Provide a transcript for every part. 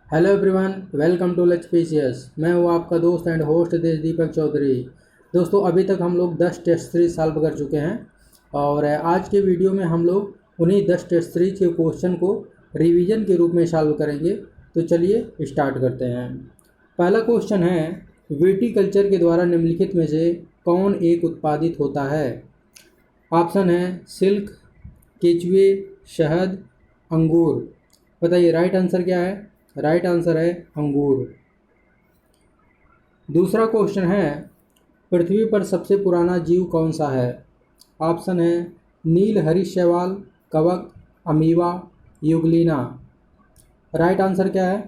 Hello everyone, welcome to let's. मैं हूँ आपका दोस्त एंड होस्ट दीपक चौधरी। दोस्तों, अभी तक हम लोग 10 टेस्ट सीरीज सॉल्व कर चुके हैं और आज के वीडियो में हम लोग उन्हीं 10 टेस्ट सीरीज के क्वेश्चन को रिवीजन के रूप में सॉल्व करेंगे। तो चलिए स्टार्ट करते हैं। पहला क्वेश्चन है, विटीकल्चर के द्वारा निम्नलिखित में से कौन एक उत्पादित होता है? ऑप्शन है सिल्क, केचुए, शहद, अंगूर। बताइए राइट आंसर क्या है? राइट आंसर है अंगूर। दूसरा क्वेश्चन है, पृथ्वी पर सबसे पुराना जीव कौन सा है? ऑप्शन है नील हरित शैवाल, कवक, अमीबा, युगलिना। राइट आंसर क्या है?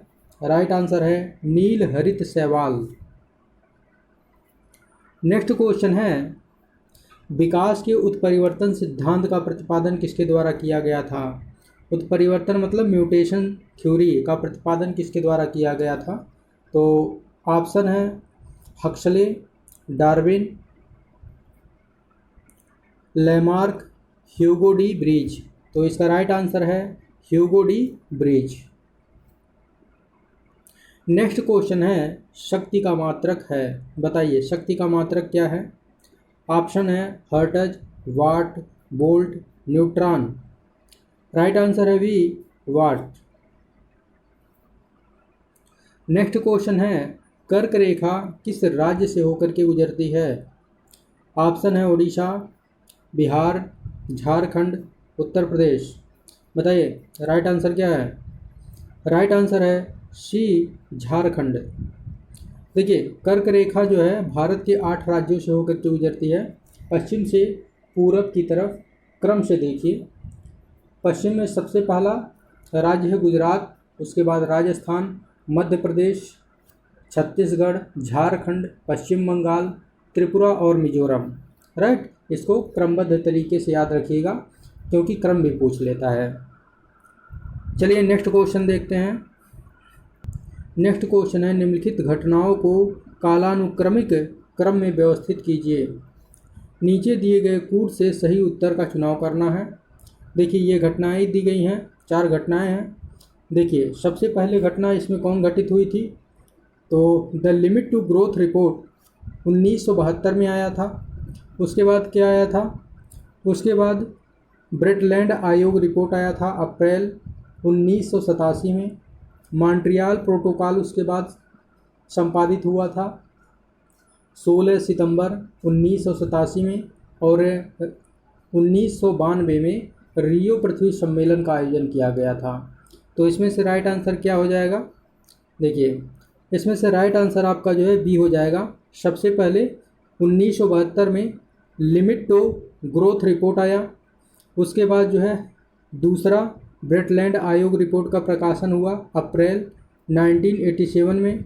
राइट आंसर है नील हरित शैवाल। नेक्स्ट क्वेश्चन है, विकास के उत्परिवर्तन सिद्धांत का प्रतिपादन किसके द्वारा किया गया था? उत्परिवर्तन मतलब म्यूटेशन थ्योरी का प्रतिपादन किसके द्वारा किया गया था? तो ऑप्शन है Huxley, Darwin, Lamarck, Hugo de Vries. तो इसका राइट आंसर है Hugo de Vries. Next question है, शक्ति का मात्रक है। बताइए शक्ति का मात्रक क्या है? ऑप्शन है हर्ट्ज, वाट, वोल्ट, न्यूट्रॉन। राइट आंसर है बी, वाट। नेक्स्ट क्वेश्चन है, कर्क रेखा किस राज्य से होकर के गुजरती है? ऑप्शन है उड़ीसा, बिहार, झारखंड, उत्तर प्रदेश। बताइए राइट आंसर क्या है? राइट आंसर है सी, झारखंड। देखिए कर्क रेखा जो है भारत के 8 राज्यों से होकर के गुजरती है, पश्चिम से पूरब की तरफ। क्रम से देखिए, पश्चिम में सबसे पहला राज्य है गुजरात, उसके बाद राजस्थान, मध्य प्रदेश, छत्तीसगढ़, झारखंड, पश्चिम बंगाल, त्रिपुरा और मिजोरम। राइट, इसको क्रमबद्ध तरीके से याद रखिएगा क्योंकि क्रम भी पूछ लेता है। चलिए नेक्स्ट क्वेश्चन देखते हैं। नेक्स्ट क्वेश्चन है, निम्नलिखित घटनाओं को कालानुक्रमिक क्रम में व्यवस्थित कीजिए। नीचे दिए गए कूट से सही उत्तर का चुनाव करना है। देखिए ये घटनाएं दी गई हैं, 4 घटनाएं हैं। देखिए सबसे पहले घटना इसमें कौन घटित हुई थी? तो the limit to growth report 1972 में आया था। उसके बाद क्या आया था? उसके बाद ब्रेटलैंड आयोग रिपोर्ट आया था अप्रैल 1987 में। मॉन्ट्रियल प्रोटोकॉल उसके बाद संपादित हुआ था 16 सितंबर 1987 में। और 1992 में रियो पृथ्वी सम्मेलन का आयोजन किया गया था। तो इसमें से राइट आंसर क्या हो जाएगा? देखिए इसमें से राइट आंसर आपका जो है बी हो जाएगा। सबसे पहले 1972 में लिमिट टू ग्रोथ रिपोर्ट आया। उसके बाद जो है दूसरा ब्रेटलैंड आयोग रिपोर्ट का प्रकाशन हुआ अप्रैल 1987 में।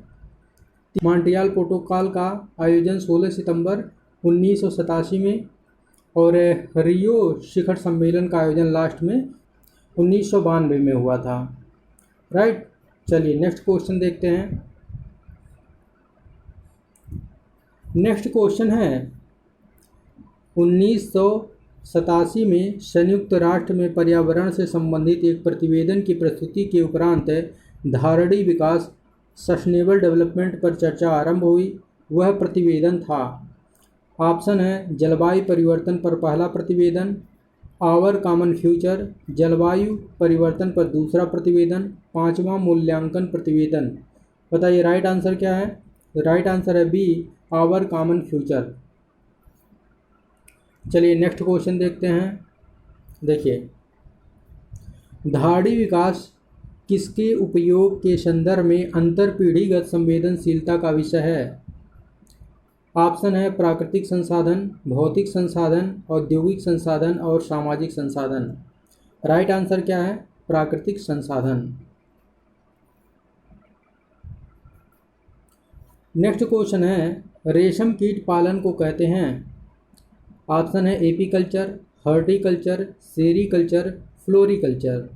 मॉन्ट्रियल प्रोटोकॉल का आयोजन 16 सितंबर 1987 में। और रियो शिखर सम्मेलन का आयोजन लास्ट में 1992 में हुआ था। राइट, चलिए नेक्स्ट क्वेश्चन देखते हैं। नेक्स्ट क्वेश्चन है, 1987 में संयुक्त राष्ट्र में पर्यावरण से संबंधित एक प्रतिवेदन की प्रस्तुति के उपरांत धारणीय विकास सस्टेनेबल डेवलपमेंट पर चर्चा आरंभ हुई। वह प्रतिवेदन था। ऑप्शन है जलवायु परिवर्तन पर पहला प्रतिवेदन, आवर कॉमन फ्यूचर, जलवायु परिवर्तन पर दूसरा प्रतिवेदन, 5वां मूल्यांकन प्रतिवेदन। बताइए राइट आंसर क्या है? राइट आंसर है बी, आवर कॉमन फ्यूचर। चलिए नेक्स्ट क्वेश्चन देखते हैं। देखिए धारणीय विकास किसके उपयोग के संदर्भ में अंतरपीढ़ीगत संवेदनशीलता का विषय है? ऑप्शन है प्राकृतिक संसाधन, भौतिक संसाधन, औद्योगिक संसाधन और सामाजिक संसाधन। राइट आंसर क्या है? प्राकृतिक संसाधन। नेक्स्ट क्वेश्चन है, रेशम कीट पालन को कहते हैं। ऑप्शन है apiculture, horticulture, sericulture, floriculture.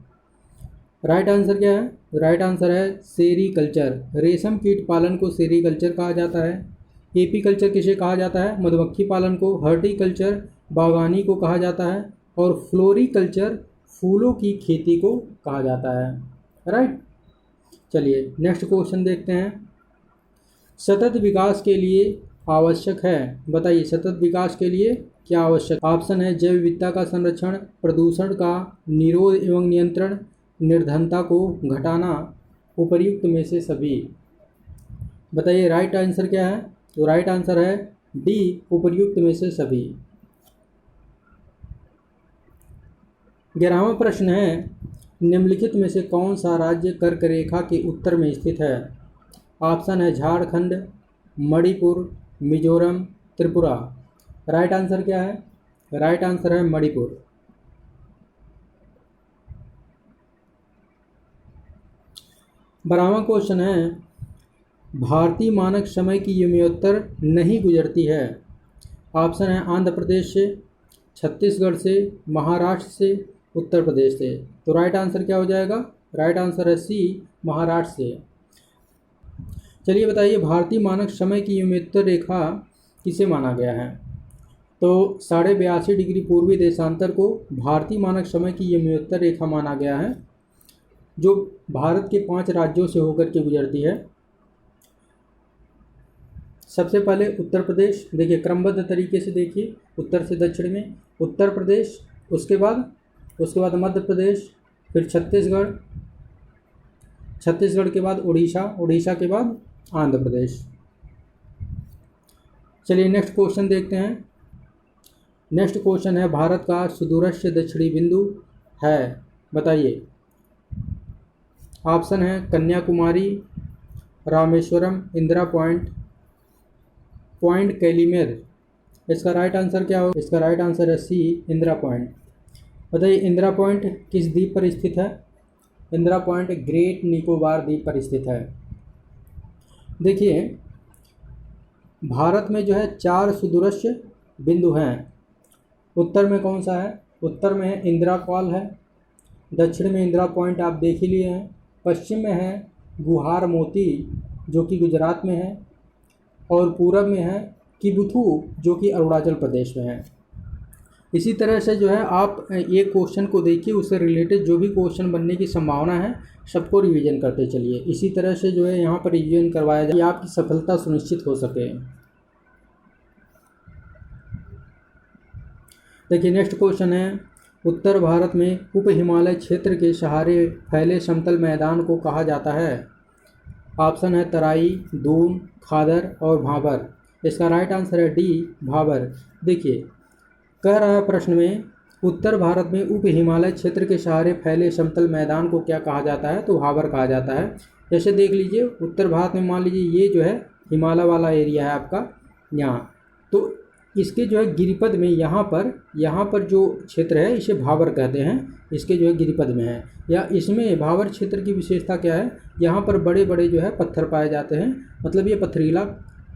Right answer क्या है? राइट आंसर है सेरीकल्चर। रेशम कीट पालन को सेरीकल्चर कहा जाता है। एपीकल्चर किसे कहा जाता है? मधुमक्खी पालन को। हॉर्टिकल्चर बागवानी को कहा जाता है। और फ्लोरिकल्चर फूलों की खेती को कहा जाता है। राइट, चलिए नेक्स्ट क्वेश्चन देखते हैं। सतत विकास के लिए आवश्यक है, बताइए सतत विकास के लिए क्या आवश्यक। ऑप्शन है जैव विविधता का संरक्षण, प्रदूषण का निरोध एवं नियंत्रण, निर्धनता को घटाना, उपर्युक्त में से सभी। बताइए राइट आंसर क्या है। तो राइट आंसर है डी, उपर्युक्त में से सभी। 11वां प्रश्न है निम्नलिखित में से कौन सा राज्य कर्क रेखा के उत्तर में स्थित है। ऑप्शन है झारखंड, मणिपुर, मिजोरम, त्रिपुरा। राइट आंसर क्या है। राइट आंसर है मणिपुर। 12वां क्वेश्चन है भारतीय मानक समय की युमयोत्तर नहीं गुजरती है। ऑप्शन है आंध्र प्रदेश से, छत्तीसगढ़ से, महाराष्ट्र से, उत्तर प्रदेश से। तो राइट आंसर क्या हो जाएगा। राइट आंसर है सी, महाराष्ट्र से। चलिए बताइए भारतीय मानक समय की युमयोत्तर रेखा किसे माना गया है। तो 82.5 डिग्री पूर्वी देशांतर को भारतीय मानक समय की युमयोत्तर रेखा माना गया है, जो भारत के 5 राज्यों से होकर के गुजरती है। सबसे पहले उत्तर प्रदेश, देखिए क्रमबद्ध तरीके से देखिए, उत्तर से दक्षिण में उत्तर प्रदेश, उसके बाद मध्य प्रदेश, फिर छत्तीसगढ़, छत्तीसगढ़ के बाद उड़ीसा, उड़ीसा के बाद आंध्र प्रदेश। चलिए नेक्स्ट क्वेश्चन देखते हैं। नेक्स्ट क्वेश्चन है भारत का सुदूरस्थ दक्षिणी बिंदु है, बताइए। ऑप्शन है कन्याकुमारी, रामेश्वरम, इंदिरा पॉइंट, पॉइंट कैलीमेर। इसका राइट आंसर क्या होगा। इसका राइट आंसर है सी, इंदिरा पॉइंट। बताइए इंदिरा पॉइंट किस द्वीप पर स्थित है। इंदिरा पॉइंट ग्रेट निकोबार द्वीप पर स्थित है। देखिए भारत में जो है 4 सुदूरस्थ बिंदु हैं। उत्तर में कौन सा है। उत्तर में है इंदिरा कॉल है, दक्षिण में इंदिरा पॉइंट आप देख ही लिए हैं, पश्चिम में है गुहार मोती जो कि गुजरात में है, और पूरब में है किबुथु जो कि अरुणाचल प्रदेश में है। इसी तरह से जो है आप ये क्वेश्चन को देखिए, उससे रिलेटेड जो भी क्वेश्चन बनने की संभावना है सबको रिवीजन करते चलिए। इसी तरह से जो है यहाँ पर रिवीजन करवाया जाए, आपकी सफलता सुनिश्चित हो सके। देखिए नेक्स्ट क्वेश्चन है उत्तर भारत में उप हिमालय क्षेत्र के सहारे फैले समतल मैदान को कहा जाता है। ऑप्शन है तराई, दून, खादर और भाबर। इसका राइट आंसर है डी, भाबर। देखिए कह रहा है प्रश्न में उत्तर भारत में उप हिमालय क्षेत्र के सहारे फैले समतल मैदान को क्या कहा जाता है, तो भाबर कहा जाता है। जैसे देख लीजिए उत्तर भारत में मान लीजिए ये जो है हिमालय वाला एरिया है आपका यहाँ, तो इसके जो है गिरिपद में यहाँ पर जो क्षेत्र है इसे भाबर कहते हैं, इसके जो है गिरिपद में है। या इसमें भाबर क्षेत्र की विशेषता क्या है, यहाँ पर बड़े बड़े जो है पत्थर पाए जाते हैं, मतलब ये पथरीला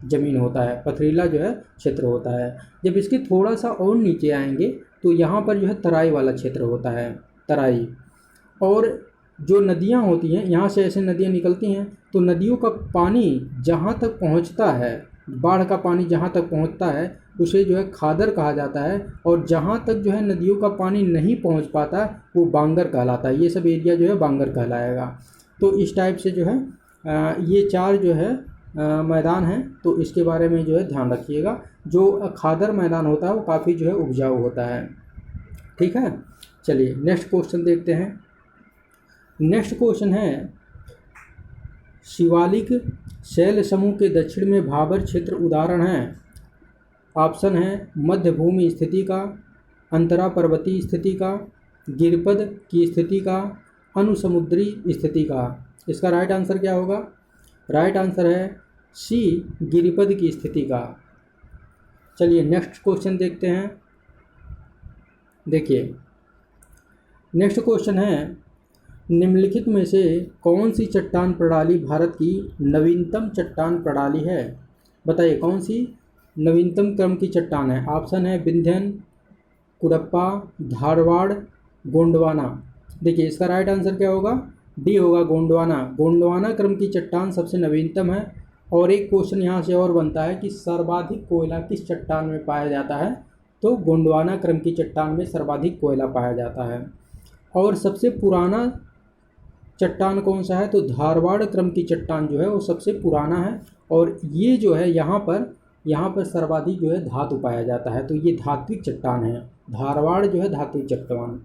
ज़मीन होता है, पथरीला जो है क्षेत्र होता है। जब इसके थोड़ा सा और नीचे आएंगे तो यहाँ पर जो है तराई वाला क्षेत्र होता है, तराई। और जो नदियाँ होती हैं, यहाँ से ऐसे नदियाँ निकलती हैं, तो नदियों का पानी जहाँ तक पहुँचता है, बाढ़ का पानी जहाँ तक पहुँचता है उसे जो है खादर कहा जाता है, और जहाँ तक जो है नदियों का पानी नहीं पहुँच पाता वो बांगर कहलाता है। ये सब एरिया जो है बांगर कहलाएगा। तो इस टाइप से जो है ये 4 जो है मैदान है, तो इसके बारे में जो है ध्यान रखिएगा। जो खादर मैदान होता है वो काफ़ी जो है उपजाऊ होता है। ठीक है, चलिए नेक्स्ट क्वेश्चन देखते हैं। नेक्स्ट क्वेश्चन है शिवालिक शैल समूह के दक्षिण में भाबर क्षेत्र उदाहरण है। ऑप्शन है मध्य भूमि स्थिति का, अंतरा पर्वतीय स्थिति का, गिरिपद की स्थिति का, अनुसमुद्री स्थिति का। इसका राइट आंसर क्या होगा। राइट आंसर है सी, गिरिपद की स्थिति का। चलिए नेक्स्ट क्वेश्चन देखते हैं। देखिए नेक्स्ट क्वेश्चन है निम्नलिखित में से कौन सी चट्टान प्रणाली भारत की नवीनतम चट्टान प्रणाली है। बताइए कौन सी नवीनतम क्रम की चट्टान है। ऑप्शन है विंध्यन, कुडप्पा, धारवाड़, गोंडवाना। देखिए इसका राइट आंसर क्या होगा। डी होगा, गोंडवाना। गोंडवाना क्रम की चट्टान सबसे नवीनतम है। और एक क्वेश्चन यहाँ से और बनता है कि सर्वाधिक कोयला किस चट्टान में पाया जाता है, तो गोंडवाना क्रम की चट्टान में सर्वाधिक कोयला पाया जाता है। और सबसे पुराना चट्टान कौन सा है, तो धारवाड़ क्रम की चट्टान जो है वो सबसे पुराना है, और ये जो है यहाँ पर सर्वाधिक जो है धातु पाया जाता है, तो ये धात्विक चट्टान है। धारवाड़ जो है धात्विक चट्टान,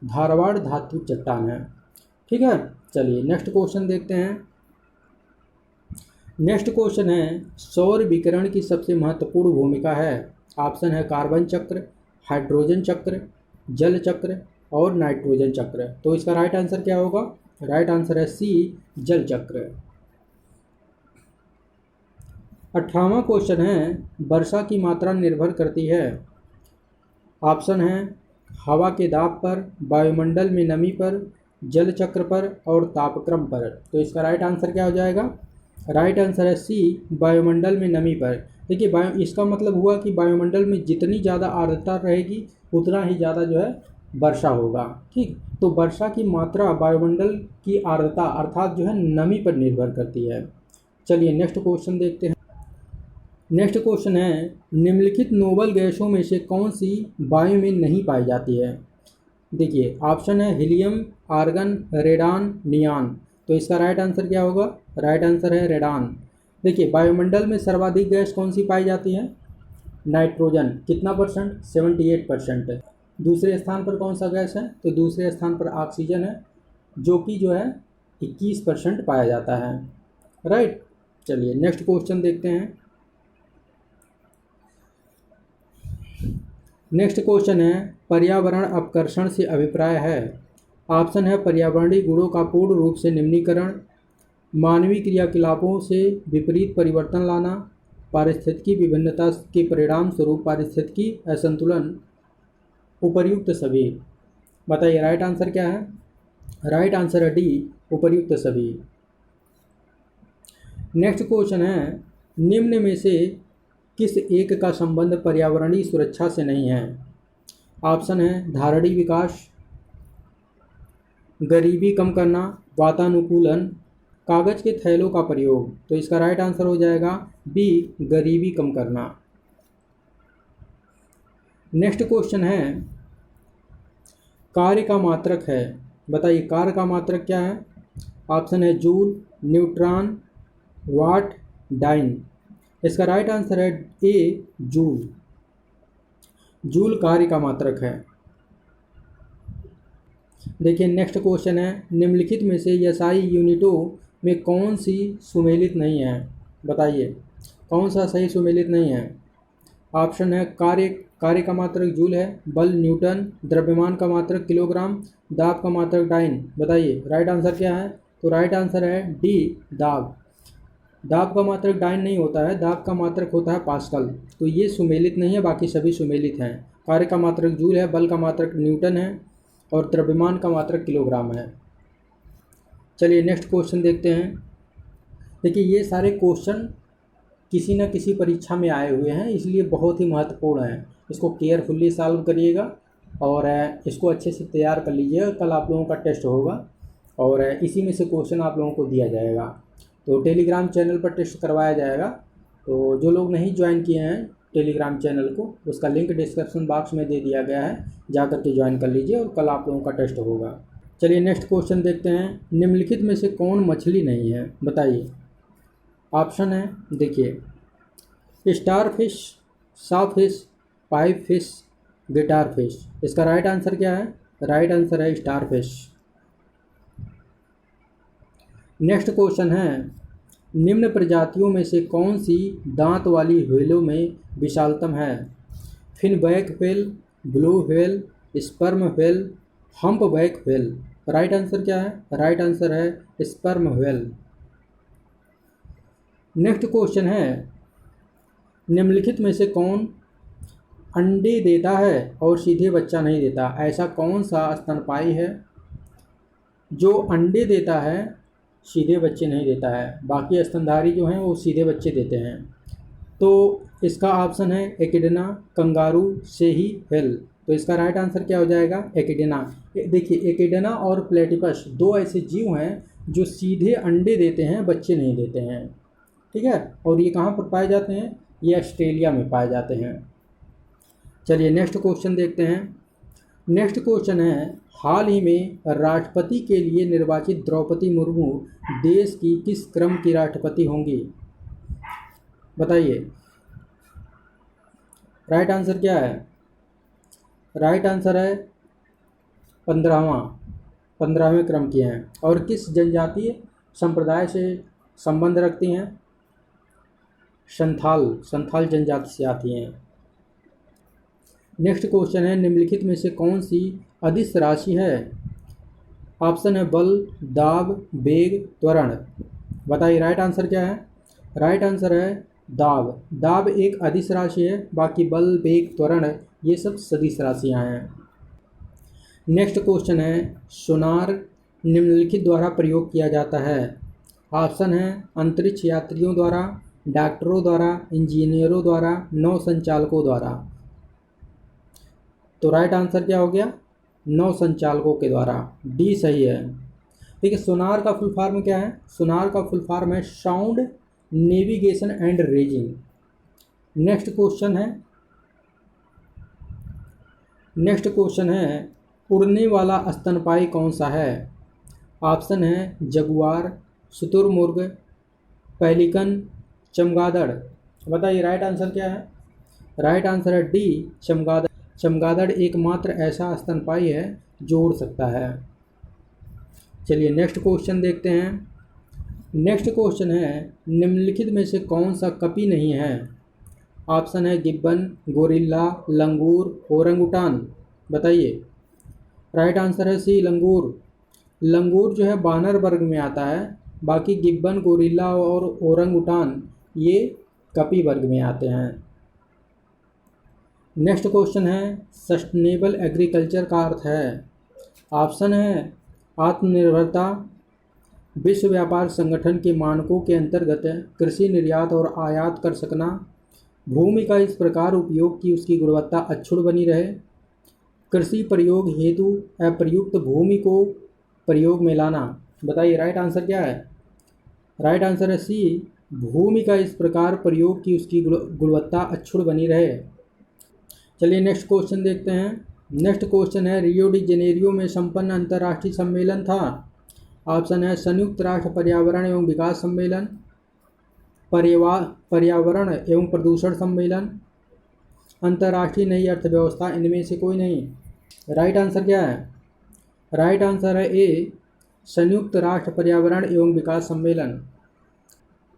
धारवाड़ धात्विक चट्टान है। ठीक है, चलिए नेक्स्ट क्वेश्चन देखते हैं। नेक्स्ट क्वेश्चन है सौर विकिरण की सबसे महत्वपूर्ण भूमिका है। ऑप्शन है कार्बन चक्र, हाइड्रोजन चक्र, जल चक्र और नाइट्रोजन चक्र। तो इसका राइट आंसर क्या होगा, राइट आंसर है सी, जल चक्र। 18वां क्वेश्चन है वर्षा की मात्रा निर्भर करती है। ऑप्शन है हवा के दाब पर, वायुमंडल में नमी पर, जल चक्र पर और तापक्रम पर। तो इसका राइट आंसर क्या हो जाएगा, राइट आंसर है सी, वायुमंडल में नमी पर। देखिए इसका मतलब हुआ कि वायुमंडल में जितनी ज़्यादा आर्द्रता रहेगी उतना ही ज़्यादा जो है वर्षा होगा। ठीक, तो वर्षा की मात्रा वायुमंडल की आर्द्रता अर्थात जो है नमी पर निर्भर करती है। चलिए नेक्स्ट क्वेश्चन देखते हैं। नेक्स्ट क्वेश्चन है निम्नलिखित नोबल गैसों में से कौन सी वायु में नहीं पाई जाती है। देखिए ऑप्शन है हीलियम, आर्गन, रेडान, नियान। तो इसका राइट आंसर क्या होगा, राइट आंसर है रेडान। देखिए वायुमंडल में सर्वाधिक गैस कौन सी पाई जाती है, नाइट्रोजन। कितना परसेंट, 78% है। दूसरे स्थान पर कौन सा गैस है, तो दूसरे स्थान पर ऑक्सीजन है, जो कि जो है 21% पाया जाता है। राइट, चलिए नेक्स्ट क्वेश्चन देखते हैं। नेक्स्ट क्वेश्चन है पर्यावरण अपकर्षण से अभिप्राय है। ऑप्शन है पर्यावरणीय गुणों का पूर्ण रूप से निम्नीकरण, मानवीय क्रियाकलापों से विपरीत परिवर्तन लाना, पारिस्थितिकी विभिन्नता के परिणाम स्वरूप पारिस्थितिकी असंतुलन, उपर्युक्त सभी। बताइए राइट आंसर क्या है, राइट आंसर है डी, उपर्युक्त सभी। नेक्स्ट क्वेश्चन है निम्न में से किस एक का संबंध पर्यावरणीय सुरक्षा से नहीं है। ऑप्शन है धारणीय विकास, गरीबी कम करना, वातानुकूलन, कागज के थैलों का प्रयोग। तो इसका राइट आंसर हो जाएगा बी, गरीबी कम करना। नेक्स्ट क्वेश्चन है कार्य का मात्रक है। बताइए कार्य का मात्रक क्या है। ऑप्शन है जूल, न्यूट्रॉन, वाट, डाइन। इसका राइट आंसर है ए, जूल। जूल कार्य का मात्रक है। देखिए नेक्स्ट क्वेश्चन है निम्नलिखित में से एसआई यूनिटों में कौन सी सुमेलित नहीं है। बताइए कौन सा सही सुमेलित नहीं है। ऑप्शन है कार्य का मात्रक जूल है, बल न्यूटन, द्रव्यमान का मात्रक किलोग्राम, दाब का मात्रक डाइन। बताइए राइट आंसर क्या है, तो राइट आंसर है डी, दाब। दाब का मात्रक डाइन नहीं होता है, दाब का मात्रक होता है पास्कल। तो ये सुमेलित नहीं है, बाकी सभी सुमेलित हैं। कार्य का मात्रक जूल है, बल का मात्रक न्यूटन है और द्रव्यमान का मात्रक किलोग्राम है। चलिए नेक्स्ट क्वेश्चन देखते हैं। देखिए ये सारे क्वेश्चन किसी न किसी परीक्षा में आए हुए हैं, इसलिए बहुत ही महत्वपूर्ण है। इसको केयरफुल्ली सॉल्व करिएगा और इसको अच्छे से तैयार कर लीजिएगा। कल आप लोगों का टेस्ट होगा और इसी में से क्वेश्चन आप लोगों को दिया जाएगा। तो टेलीग्राम चैनल पर टेस्ट करवाया जाएगा। तो जो लोग नहीं ज्वाइन किए हैं टेलीग्राम चैनल को, उसका लिंक डिस्क्रिप्शन बॉक्स में दे दिया गया है, जा कर के ज्वाइन कर लीजिए और कल आप लोगों का टेस्ट होगा। चलिए नेक्स्ट क्वेश्चन देखते हैं। निम्नलिखित में से कौन मछली नहीं है। बताइए ऑप्शन है, देखिए स्टार फिश, सा fish, pipe fish, guitar fish. इसका राइट आंसर क्या है, राइट आंसर है स्टार फिश। नेक्स्ट क्वेश्चन है निम्न प्रजातियों में से कौन सी दांत वाली व्हेलों में विशालतम है। Finback whale, blue whale, sperm whale, humpback whale. Right answer क्या है, राइट आंसर है स्पर्म व्हेल। नेक्स्ट क्वेश्चन है निम्नलिखित में से कौन अंडे देता है और सीधे बच्चा नहीं देता। ऐसा कौन सा स्तनपायी है जो अंडे देता है सीधे बच्चे नहीं देता है। बाकी स्तनधारी जो हैं वो सीधे बच्चे देते हैं। तो इसका ऑप्शन है एकिडना, कंगारू, सेही, व्हेल। तो इसका राइट आंसर क्या हो जाएगा, एकिडना। देखिए एकिडना और प्लेटिपस दो ऐसे जीव हैं जो सीधे अंडे देते हैं, बच्चे नहीं देते हैं। ठीक है, और ये कहाँ पर पाए जाते हैं, ये ऑस्ट्रेलिया में पाए जाते हैं। चलिए नेक्स्ट क्वेश्चन देखते हैं। नेक्स्ट क्वेश्चन है, हाल ही में राष्ट्रपति के लिए निर्वाचित द्रौपदी मुर्मू देश की किस क्रम की राष्ट्रपति होंगी? बताइए। राइट आंसर क्या है? राइट आंसर है 15वें क्रम की हैं। और किस जनजातीय संप्रदाय से संबंध रखती हैं? संथाल जनजाति से आती हैं। नेक्स्ट क्वेश्चन है, निम्नलिखित में से कौन सी अदिश राशि है? ऑप्शन है बल, दाब, वेग, त्वरण। बताइए राइट आंसर क्या है? राइट आंसर है दाब। दाब एक अदिश राशि है, बाकी बल, वेग, त्वरण ये सब सदिश राशियाँ हैं। नेक्स्ट क्वेश्चन है, सोनार निम्नलिखित द्वारा प्रयोग किया जाता है। ऑप्शन है अंतरिक्ष यात्रियों द्वारा, डॉक्टरों द्वारा, इंजीनियरों द्वारा, नौ संचालकों द्वारा। तो राइट आंसर क्या हो गया? नौ संचालकों के द्वारा। डी सही है। ठीक है, सोनार का फुल फॉर्म क्या है? सोनार का फुल फॉर्म है sound navigation and raising. Next question है, उड़ने वाला स्तनपायी कौन सा है? ऑप्शन है जगुआर, शुतुरमुर्ग, पेलिकन, चमगादड़। बताइए राइट आंसर क्या है? राइट आंसर है डी चमगादड़। चमगादड़ एकमात्र ऐसा स्तनपायी है जो उड़ सकता है। चलिए नेक्स्ट क्वेश्चन देखते हैं। नेक्स्ट क्वेश्चन है, निम्नलिखित में से कौन सा कपी नहीं है? ऑप्शन है गिब्बन, गोरिल्ला, लंगूर, ओरंगुटान। बताइए। राइट आंसर है सी लंगूर। लंगूर जो है बानर वर्ग में आता है, बाकी गिब्बन, गोरिल्ला और ओरंगुटान ये कपी वर्ग में आते हैं। नेक्स्ट क्वेश्चन है, सस्टेनेबल एग्रीकल्चर का अर्थ है? ऑप्शन है आत्मनिर्भरता, विश्व व्यापार संगठन के मानकों के अंतर्गत कृषि निर्यात और आयात कर सकना, भूमि का इस प्रकार उपयोग कि उसकी गुणवत्ता अक्षुण्ण बनी रहे, कृषि प्रयोग हेतु अप्रयुक्त भूमि को प्रयोग में लाना। बताइए राइट आंसर क्या है? राइट आंसर है सी भूमि का इस प्रकार प्रयोग कि उसकी गुणवत्ता अक्षुण्ण बनी रहे। चलिए नेक्स्ट क्वेश्चन देखते हैं। नेक्स्ट क्वेश्चन है, रियो डी जेनेरियो में संपन्न अंतर्राष्ट्रीय सम्मेलन था। ऑप्शन है संयुक्त राष्ट्र पर्यावरण एवं विकास सम्मेलन, पर्यावरण एवं प्रदूषण सम्मेलन, अंतर्राष्ट्रीय नई अर्थव्यवस्था, इनमें से कोई नहीं। राइट आंसर क्या है? राइट आंसर है ए संयुक्त राष्ट्र पर्यावरण एवं विकास सम्मेलन।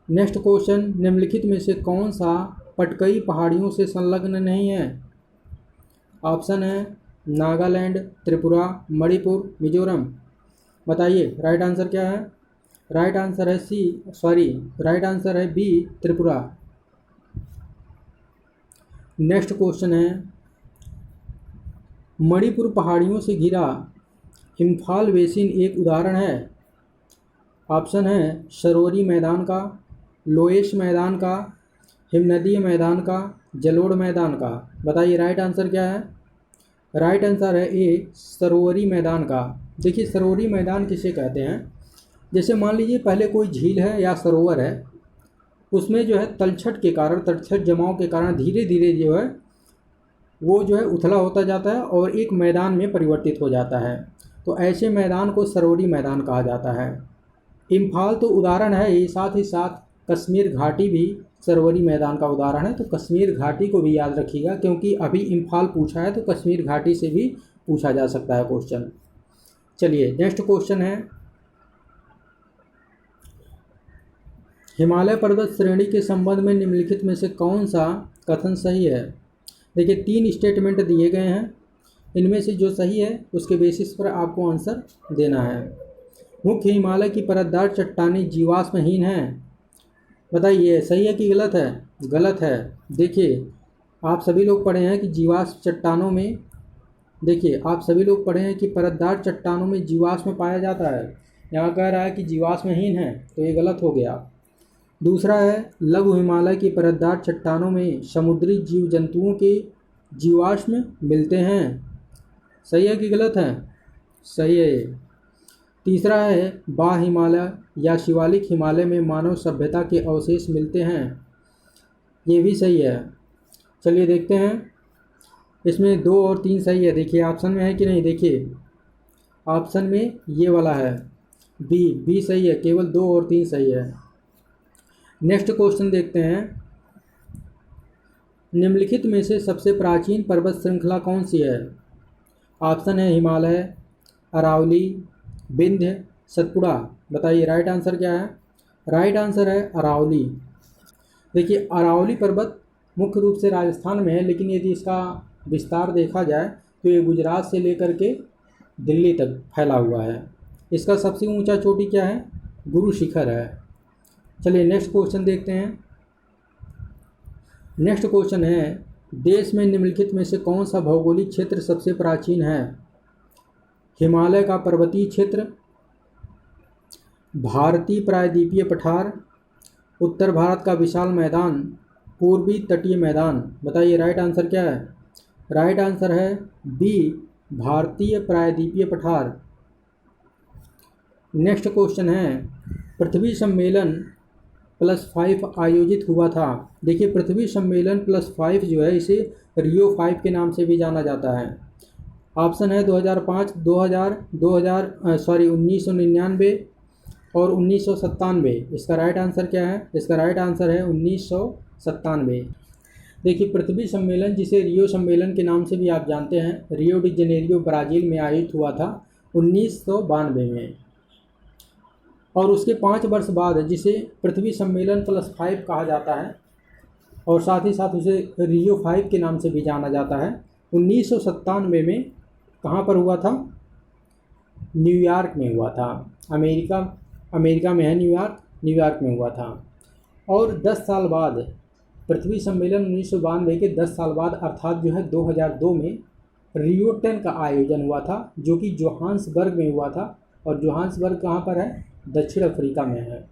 नेक्स्ट क्वेश्चन, निम्नलिखित में से कौन सा पटकई पहाड़ियों से संलग्न नहीं है? ऑप्शन है नागालैंड, त्रिपुरा, मणिपुर, मिजोरम। बताइए राइट आंसर क्या है? राइट आंसर है राइट आंसर है बी त्रिपुरा। नेक्स्ट क्वेश्चन है, मणिपुर पहाड़ियों से घिरा इम्फाल बेसिन एक उदाहरण है। ऑप्शन है सरोवरी मैदान का, लोएश मैदान का, हिमनदीय मैदान का, जलोढ़ मैदान का। बताइए राइट आंसर क्या है? राइट आंसर है ए सरोवरी मैदान का। देखिए सरोवरी मैदान किसे कहते हैं? जैसे मान लीजिए पहले कोई झील है या सरोवर है, उसमें जो है तलछट जमाव के कारण धीरे धीरे जो है वो जो है उथला होता जाता है और एक मैदान में परिवर्तित हो जाता है, तो ऐसे मैदान को सरोवरी मैदान कहा जाता है। इम्फाल तो उदाहरण है ही, साथ ही साथ कश्मीर घाटी भी सरोवरी मैदान का उदाहरण है, तो कश्मीर घाटी को भी याद रखिएगा, क्योंकि अभी इम्फाल पूछा है तो कश्मीर घाटी से भी पूछा जा सकता है क्वेश्चन। चलिए नेक्स्ट क्वेश्चन है, हिमालय पर्वत श्रेणी के संबंध में निम्नलिखित में से कौन सा कथन सही है? देखिए 3 स्टेटमेंट दिए गए हैं, इनमें से जो सही है उसके बेसिस पर आपको आंसर देना है। मुख्य हिमालय की परतदार चट्टानें जीवाश्महीन हैं। बताइए सही है कि गलत है? गलत है। देखिए आप सभी लोग पढ़े हैं कि पढ़े हैं कि परतदार चट्टानों में जीवाश्म पाया जाता है, यहाँ कह रहा है कि जीवाश्महीन है, तो ये गलत हो गया। दूसरा है, लघु हिमालय की परतदार चट्टानों में समुद्री जीव जंतुओं के जीवाश्म मिलते हैं। सही है कि गलत है? सही है ये। तीसरा है, बाह्य हिमालय या शिवालिक हिमालय में मानव सभ्यता के अवशेष मिलते हैं। ये भी सही है। चलिए देखते हैं। इसमें 2 और 3 सही है। देखिए ऑप्शन में है कि नहीं, देखिए ऑप्शन में ये वाला है बी सही है, केवल 2 और 3 सही है। नेक्स्ट क्वेश्चन देखते हैं, निम्नलिखित में से सबसे प्राचीन पर्वत श्रृंखला कौन सी है? ऑप्शन है हिमालय, अरावली, विंध्य, सतपुड़ा। बताइए राइट आंसर क्या है? राइट आंसर है अरावली। देखिए अरावली पर्वत मुख्य रूप से राजस्थान में है, लेकिन यदि इसका विस्तार देखा जाए तो ये गुजरात से लेकर के दिल्ली तक फैला हुआ है। इसका सबसे ऊंचा चोटी क्या है? गुरु शिखर है। चलिए नेक्स्ट क्वेश्चन देखते हैं। नेक्स्ट क्वेश्चन है, देश में निम्नलिखित में से कौन सा भौगोलिक क्षेत्र सबसे प्राचीन है? हिमालय का पर्वतीय क्षेत्र, भारतीय प्रायद्वीपीय पठार, उत्तर भारत का विशाल मैदान, पूर्वी तटीय मैदान। बताइए राइट आंसर क्या है? राइट आंसर है बी, भारतीय प्रायद्वीपीय पठार। नेक्स्ट क्वेश्चन है, पृथ्वी सम्मेलन +5 आयोजित हुआ था। देखिए पृथ्वी सम्मेलन +5 जो है इसे रियो 5 के नाम से भी जाना जाता है। ऑप्शन है 2005, 1999 और 1997। इसका राइट आंसर क्या है? इसका राइट आंसर है 1997। देखिए पृथ्वी सम्मेलन, जिसे रियो सम्मेलन के नाम से भी आप जानते हैं, रियो डी जनेरियो ब्राज़ील में आयोजित हुआ था 1992 में। और उसके 5 वर्ष बाद जिसे पृथ्वी सम्मेलन +5 कहा जाता है और साथ ही साथ उसे रियो 5 के नाम से भी जाना जाता है, 1997 में कहाँ पर हुआ था? न्यूयॉर्क में हुआ था। अमेरिका में है न्यूयॉर्क में हुआ था। और 10 साल बाद पृथ्वी सम्मेलन 1992 के 10 साल बाद अर्थात जो है 2002 में रियो 10 का आयोजन हुआ था, जो कि जोहान्सबर्ग में हुआ था। और जोहान्सबर्ग कहाँ पर है? दक्षिण अफ्रीका में है।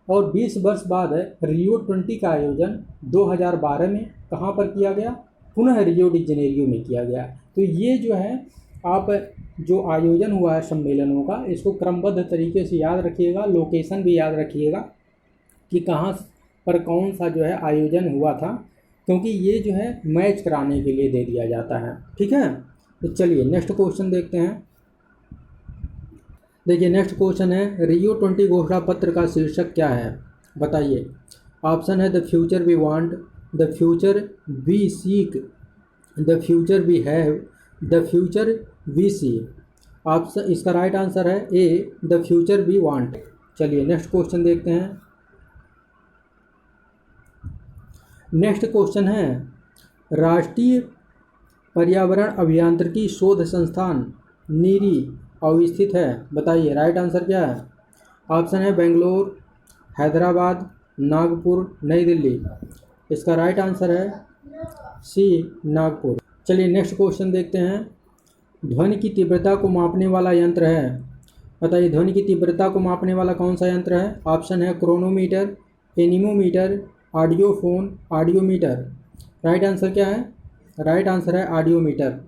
और 20 वर्ष बाद रियो 20 का आयोजन 2012 में कहाँ पर किया गया? पुनः रियो डी जनेरियो में किया गया। तो ये जो है आप जो आयोजन हुआ है सम्मेलनों का, इसको क्रमबद्ध तरीके से याद रखिएगा, लोकेशन भी याद रखिएगा कि कहाँ पर कौन सा जो है आयोजन हुआ था, क्योंकि ये जो है मैच कराने के लिए दे दिया जाता है। ठीक है, तो चलिए नेक्स्ट क्वेश्चन देखते हैं। देखिए नेक्स्ट क्वेश्चन है, रियो 20 घोषणा पत्र का शीर्षक क्या है? बताइए। ऑप्शन है the future we want, the future we seek, the future we have, the future we see. Option, इसका राइट आंसर है A, the future we want. चलिए नेक्स्ट क्वेश्चन देखते हैं। नेक्स्ट क्वेश्चन है, राष्ट्रीय पर्यावरण अभियांत्रिकी शोध संस्थान नीरी अवस्थित है। बताइए राइट आंसर क्या है? ऑप्शन है बेंगलोर, हैदराबाद, नागपुर, नई दिल्ली। इसका राइट आंसर है सी, नागपुर। चलिए नेक्स्ट क्वेश्चन देखते हैं। ध्वनि की तीव्रता को मापने वाला यंत्र है। बताइए ध्वनि की तीव्रता को मापने वाला कौन सा यंत्र है? ऑप्शन है chronometer, anemometer, audiophone, audiometer. Right answer क्या है? राइट आंसर है ऑडियोमीटर।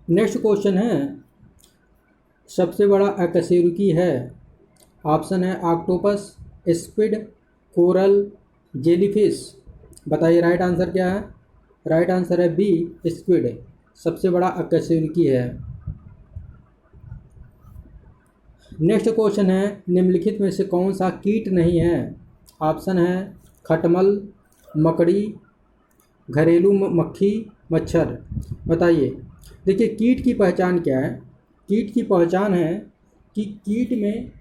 नेक्स्ट क्वेश्चन है, सबसे बड़ा अकशेरुकी है। ऑप्शन है ऑक्टोपस, स्क्विड, कोरल, जेलीफिश। बताइए राइट आंसर क्या है? राइट आंसर है बी, स्क्विड सबसे बड़ा अकशेरुकी है। नेक्स्ट क्वेश्चन है, निम्नलिखित में से कौन सा कीट नहीं है? ऑप्शन है खटमल, मकड़ी, घरेलू मक्खी, मच्छर। बताइए। देखिए कीट की पहचान क्या है? कीट की पहचान है कि कीट में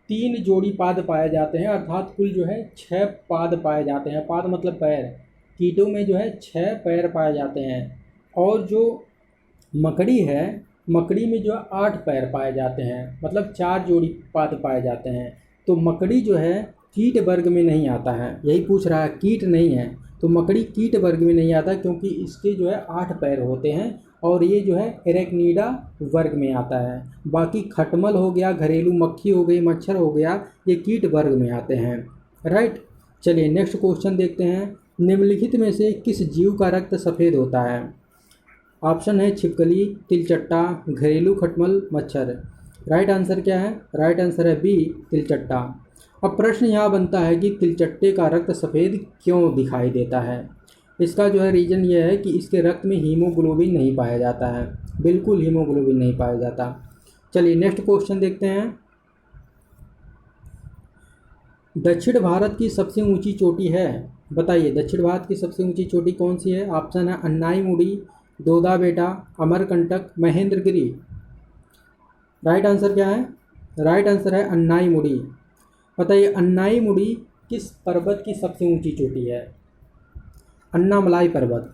3 जोड़ी पाद पाए जाते हैं, अर्थात कुल जो है 6 पाद पाए जाते हैं। पाद मतलब पैर। कीटों में जो है 6 पैर पाए जाते हैं। और जो मकड़ी है, मकड़ी में जो है 8 पैर पाए जाते हैं, मतलब 4 जोड़ी पाद पाए जाते हैं। तो मकड़ी जो है कीट वर्ग में नहीं आता है। यही पूछ रहा है, कीट नहीं है तो मकड़ी कीट वर्ग में नहीं आता, क्योंकि इसके जो है 8 पैर होते हैं और ये जो है एरेक्निडा वर्ग में आता है। बाकी खटमल हो गया, घरेलू मक्खी हो गई, मच्छर हो गया, ये कीट वर्ग में आते हैं। राइट। चलिए नेक्स्ट क्वेश्चन देखते हैं। निम्नलिखित में से किस जीव का रक्त सफ़ेद होता है? ऑप्शन है छिपकली, तिलचट्टा, घरेलू खटमल, मच्छर। राइट आंसर क्या है? राइट आंसर है बी, तिलचट्टा। अब प्रश्न यहाँ बनता है कि तिलचट्टे का रक्त सफ़ेद क्यों दिखाई देता है। इसका जो है रीज़न ये है कि इसके रक्त में हीमोग्लोबिन नहीं पाया जाता है, बिल्कुल हीमोग्लोबिन नहीं पाया जाता। चलिए नेक्स्ट क्वेश्चन देखते हैं। दक्षिण भारत की सबसे ऊंची चोटी है, बताइए दक्षिण भारत की सबसे ऊंची चोटी कौन सी है। ऑप्शन है अन्नाईमुड़ी, दोदाबेटा, अमरकंटक, महेंद्रगिरी। राइट आंसर क्या है? राइट आंसर है अन्नाईमुड़ी। बताइए अन्नाईमुड़ी किस पर्वत की सबसे ऊंची चोटी है? अन्नामलाई पर्वत।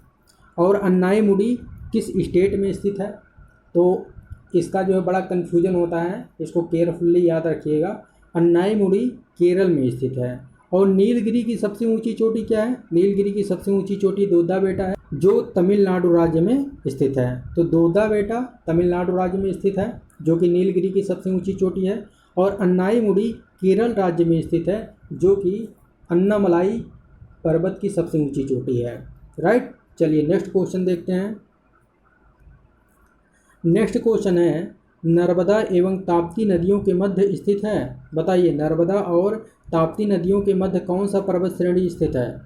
और अन्नाईमुड़ी किस स्टेट में स्थित है? तो इसका जो है बड़ा कन्फ्यूजन होता है, इसको केयरफुल्ली याद रखिएगा। अन्नाईमुड़ी केरल में स्थित है। और नीलगिरी की सबसे ऊंची चोटी क्या है? नीलगिरी की सबसे ऊंची चोटी दोदाबेटा है, जो तमिलनाडु राज्य में स्थित है। तो दोदाबेटा तमिलनाडु राज्य में स्थित है, जो कि नीलगिरी की सबसे ऊंची चोटी है। और अन्नाईमुड़ी केरल राज्य में स्थित है, जो कि अन्नामलाई पर्वत की सबसे ऊंची चोटी है। राइट, चलिए नेक्स्ट क्वेश्चन देखते हैं। नेक्स्ट क्वेश्चन है नर्मदा एवं ताप्ती नदियों के मध्य स्थित है। बताइए नर्मदा और ताप्ती नदियों के मध्य कौन सा पर्वत श्रेणी स्थित है?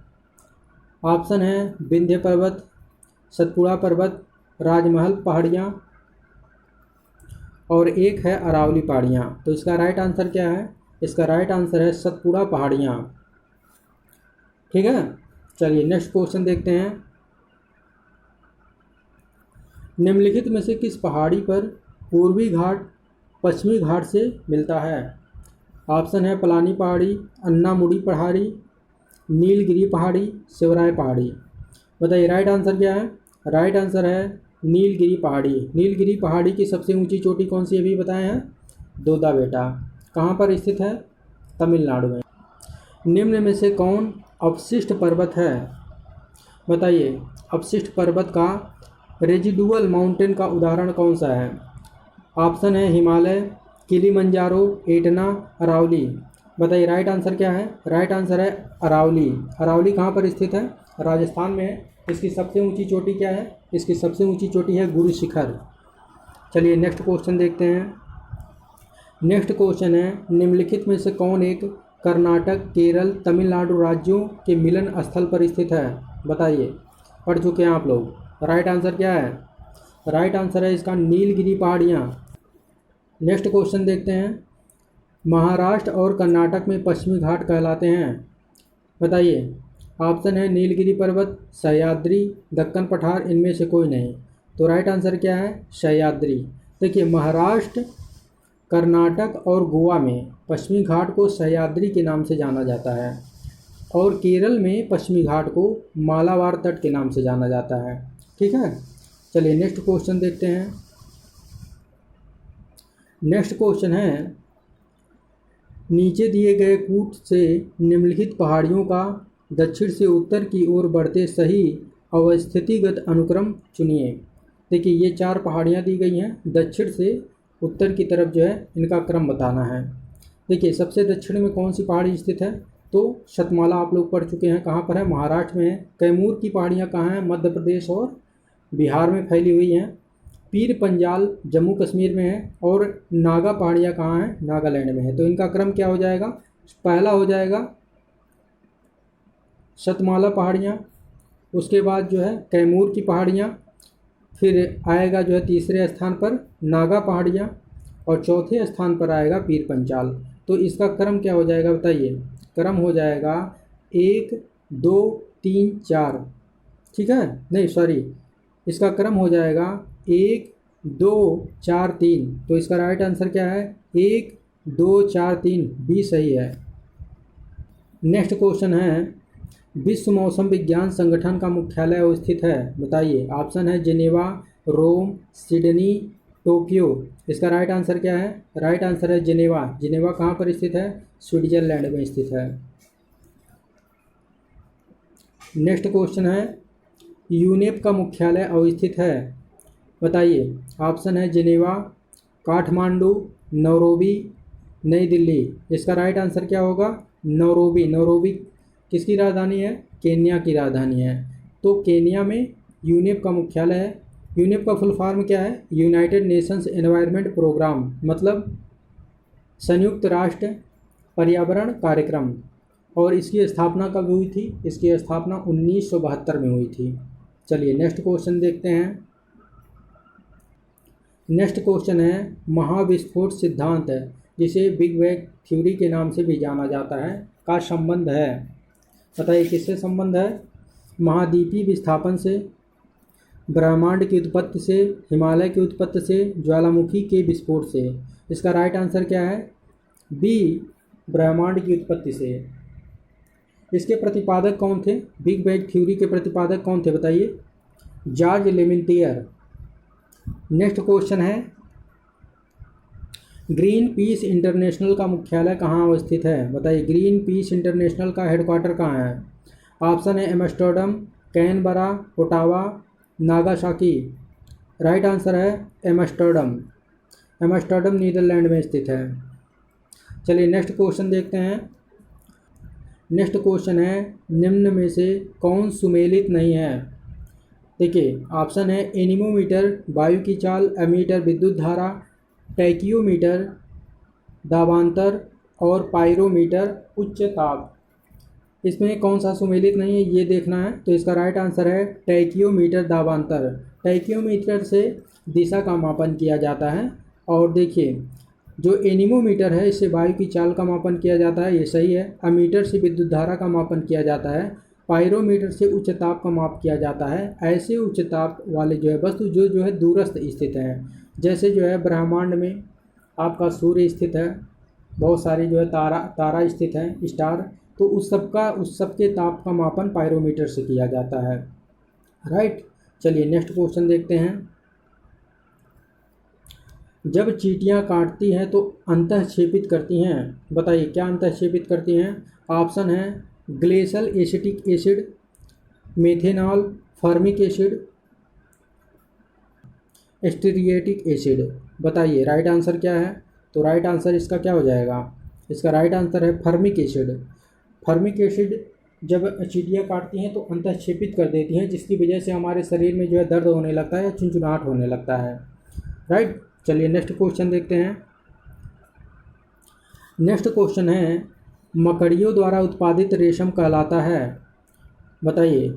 ऑप्शन है विंध्य पर्वत, सतपुड़ा पर्वत, राजमहल पहाड़ियाँ और एक है अरावली पहाड़ियाँ। तो इसका राइट आंसर क्या है? इसका राइट आंसर है सतपुड़ा पहाड़ियाँ। ठीक है, चलिए नेक्स्ट क्वेश्चन देखते हैं। निम्नलिखित में से किस पहाड़ी पर पूर्वी घाट पश्चिमी घाट से मिलता है? ऑप्शन है पलानी पहाड़ी, अन्नामुड़ी पहाड़ी, नीलगिरी पहाड़ी, शिवराय पहाड़ी। बताइए राइट आंसर क्या है? राइट आंसर है नीलगिरी पहाड़ी। नीलगिरी पहाड़ी की सबसे ऊंची चोटी कौन सी अभी बताए हैं? दोदाबेटा। कहाँ पर स्थित है? तमिलनाडु में। निम्न में से कौन अवशिष्ट पर्वत है? बताइए अवशिष्ट पर्वत का रेजिडुअल माउंटेन का उदाहरण कौन सा है? ऑप्शन है हिमालय, किलिमंजारो, एटना, अरावली। बताइए राइट आंसर क्या है? राइट आंसर है अरावली। अरावली कहाँ पर स्थित है? राजस्थान में है। इसकी सबसे ऊंची चोटी क्या है? इसकी सबसे ऊंची चोटी है गुरु शिखर। चलिए नेक्स्ट क्वेश्चन देखते हैं। नेक्स्ट क्वेश्चन है निम्नलिखित में से कौन एक कर्नाटक, केरल, तमिलनाडु राज्यों के मिलन स्थल पर स्थित है? बताइए, पढ़ चुके हैं आप लोग। राइट आंसर क्या है? राइट आंसर है इसका नीलगिरी पहाड़ियाँ। नेक्स्ट क्वेश्चन देखते हैं। महाराष्ट्र और कर्नाटक में पश्चिमी घाट कहलाते हैं। बताइए ऑप्शन है नीलगिरी पर्वत, सह्याद्री, दक्कन पठार, इनमें से कोई नहीं। तो राइट आंसर क्या है? सह्याद्री। देखिए महाराष्ट्र, कर्नाटक और गोवा में पश्चिमी घाट को सह्याद्री के नाम से जाना जाता है और केरल में पश्चिमी घाट को मालाबार तट के नाम से जाना जाता है। ठीक है, चलिए नेक्स्ट क्वेश्चन देखते हैं। नेक्स्ट क्वेश्चन है नीचे दिए गए कूट से निम्नलिखित पहाड़ियों का दक्षिण से उत्तर की ओर बढ़ते सही अवस्थितिगत अनुक्रम चुनिए। देखिए ये 4 पहाड़ियाँ दी गई हैं, दक्षिण से उत्तर की तरफ जो है इनका क्रम बताना है। देखिए सबसे दक्षिण में कौन सी पहाड़ी स्थित है? तो शतमाला आप लोग पढ़ चुके हैं, कहाँ पर है? महाराष्ट्र में है। कैमूर की पहाड़ियाँ कहाँ हैं? मध्य प्रदेश और बिहार में फैली हुई हैं। पीर पंजाल जम्मू कश्मीर में है और नागा पहाड़ियाँ कहाँ हैं? नागालैंड में है। तो इनका क्रम क्या हो जाएगा? पहला हो जाएगा शतमाला पहाड़ियाँ, उसके बाद जो है कैमूर की पहाड़ियाँ, फिर आएगा जो है तीसरे स्थान पर नागा पहाड़ियाँ और चौथे स्थान पर आएगा पीर पंचाल। तो इसका क्रम क्या हो जाएगा बताइए? क्रम हो जाएगा 1 2 3 4। ठीक है, नहीं सॉरी, इसका क्रम हो जाएगा 1 2 4 3। तो इसका राइट आंसर क्या है? 1 2 4 3, बी सही है। नेक्स्ट क्वेश्चन है विश्व मौसम विज्ञान संगठन का मुख्यालय स्थित है। बताइए ऑप्शन है जिनेवा, रोम, सिडनी, टोक्यो। इसका राइट आंसर क्या है? राइट आंसर है जिनेवा। जिनेवा कहाँ पर स्थित है? स्विट्जरलैंड में स्थित है। नेक्स्ट क्वेश्चन है यूनेप का मुख्यालय अवस्थित है। बताइए ऑप्शन है जिनेवा, काठमांडू, नैरोबी, नई दिल्ली। इसका राइट आंसर क्या होगा? नैरोबी। नैरोबी किसकी राजधानी है? केन्या की राजधानी है। तो केन्या में यूनेप का मुख्यालय है। यूनेप का फुल फॉर्म क्या है? यूनाइटेड नेशंस एनवायरनमेंट प्रोग्राम, मतलब संयुक्त राष्ट्र पर्यावरण कार्यक्रम। और इसकी स्थापना कब हुई थी? इसकी स्थापना 1972 में हुई थी। चलिए नेक्स्ट क्वेश्चन देखते हैं। नेक्स्ट क्वेश्चन है महाविस्फोट सिद्धांत, जिसे बिग बैंग थ्योरी के नाम से भी जाना जाता है, का संबंध है। बताइए किससे संबंध है? महाद्वीपीय विस्थापन से, ब्रह्मांड की उत्पत्ति से, हिमालय की उत्पत्ति से, ज्वालामुखी के विस्फोट से। इसका राइट आंसर क्या है? बी, ब्रह्मांड की उत्पत्ति से। इसके प्रतिपादक कौन थे? बिग बैंग थ्योरी के प्रतिपादक कौन थे बताइए? जॉर्ज लेमेंटियर। नेक्स्ट क्वेश्चन है ग्रीन पीस इंटरनेशनल का मुख्यालय कहाँ अवस्थित है? बताइए ग्रीन पीस इंटरनेशनल का हेडक्वार्टर कहाँ है? ऑप्शन है Amsterdam, Canberra, Ottawa, Nagasaki. Right answer है एम्स्टर्डम। एम्स्टर्डम नीदरलैंड में स्थित है। चलिए नेक्स्ट क्वेश्चन देखते हैं। नेक्स्ट क्वेश्चन है निम्न में से कौन सुमेलित नहीं है? देखिए ऑप्शन है एनीमोमीटर वायु की चाल, एमीटर विद्युत धारा, टैकियोमीटर दाबांतर और पायरोमीटर उच्च ताप। इसमें कौन सा सुमेलित नहीं है ये देखना है। तो इसका राइट आंसर है टैकियोमीटर दाबांतर। टैकियोमीटर से दिशा का मापन किया जाता है। और देखिए जो एनीमोमीटर है इससे वायु की चाल का मापन किया जाता है, ये सही है। अमीटर से विद्युत धारा का मापन किया जाता है। पायरोमीटर से उच्च ताप का माप किया जाता है। ऐसे उच्च ताप वाले जो है वस्तु जो है दूरस्थ स्थित हैं, जैसे जो है ब्रह्मांड में आपका सूर्य स्थित है, बहुत सारे जो है तारा स्थित हैं, स्टार, तो उस सब के ताप का मापन पायरोमीटर से किया जाता है। राइट। चलिए नेक्स्ट क्वेश्चन देखते हैं। जब चींटियां काटती हैं तो अंतःक्षेपित करती हैं। बताइए क्या अंतःक्षेपित करती हैं? ऑप्शन है glacial acetic acid, methanol, formic acid, stearic acid. बताइए राइट आंसर क्या है? तो राइट आंसर इसका क्या हो जाएगा? इसका राइट आंसर है फॉर्मिक एसिड। फॉर्मिक एसिड जब चींटियां काटती हैं तो अंतःक्षेपित कर देती हैं, जिसकी वजह से हमारे शरीर में जो है दर्द होने लगता है या चुनचुनाहट होने लगता है। राइट। चलिए नेक्स्ट क्वेश्चन देखते हैं। नेक्स्ट क्वेश्चन है मकड़ियों द्वारा उत्पादित रेशम कहलाता है। बताइए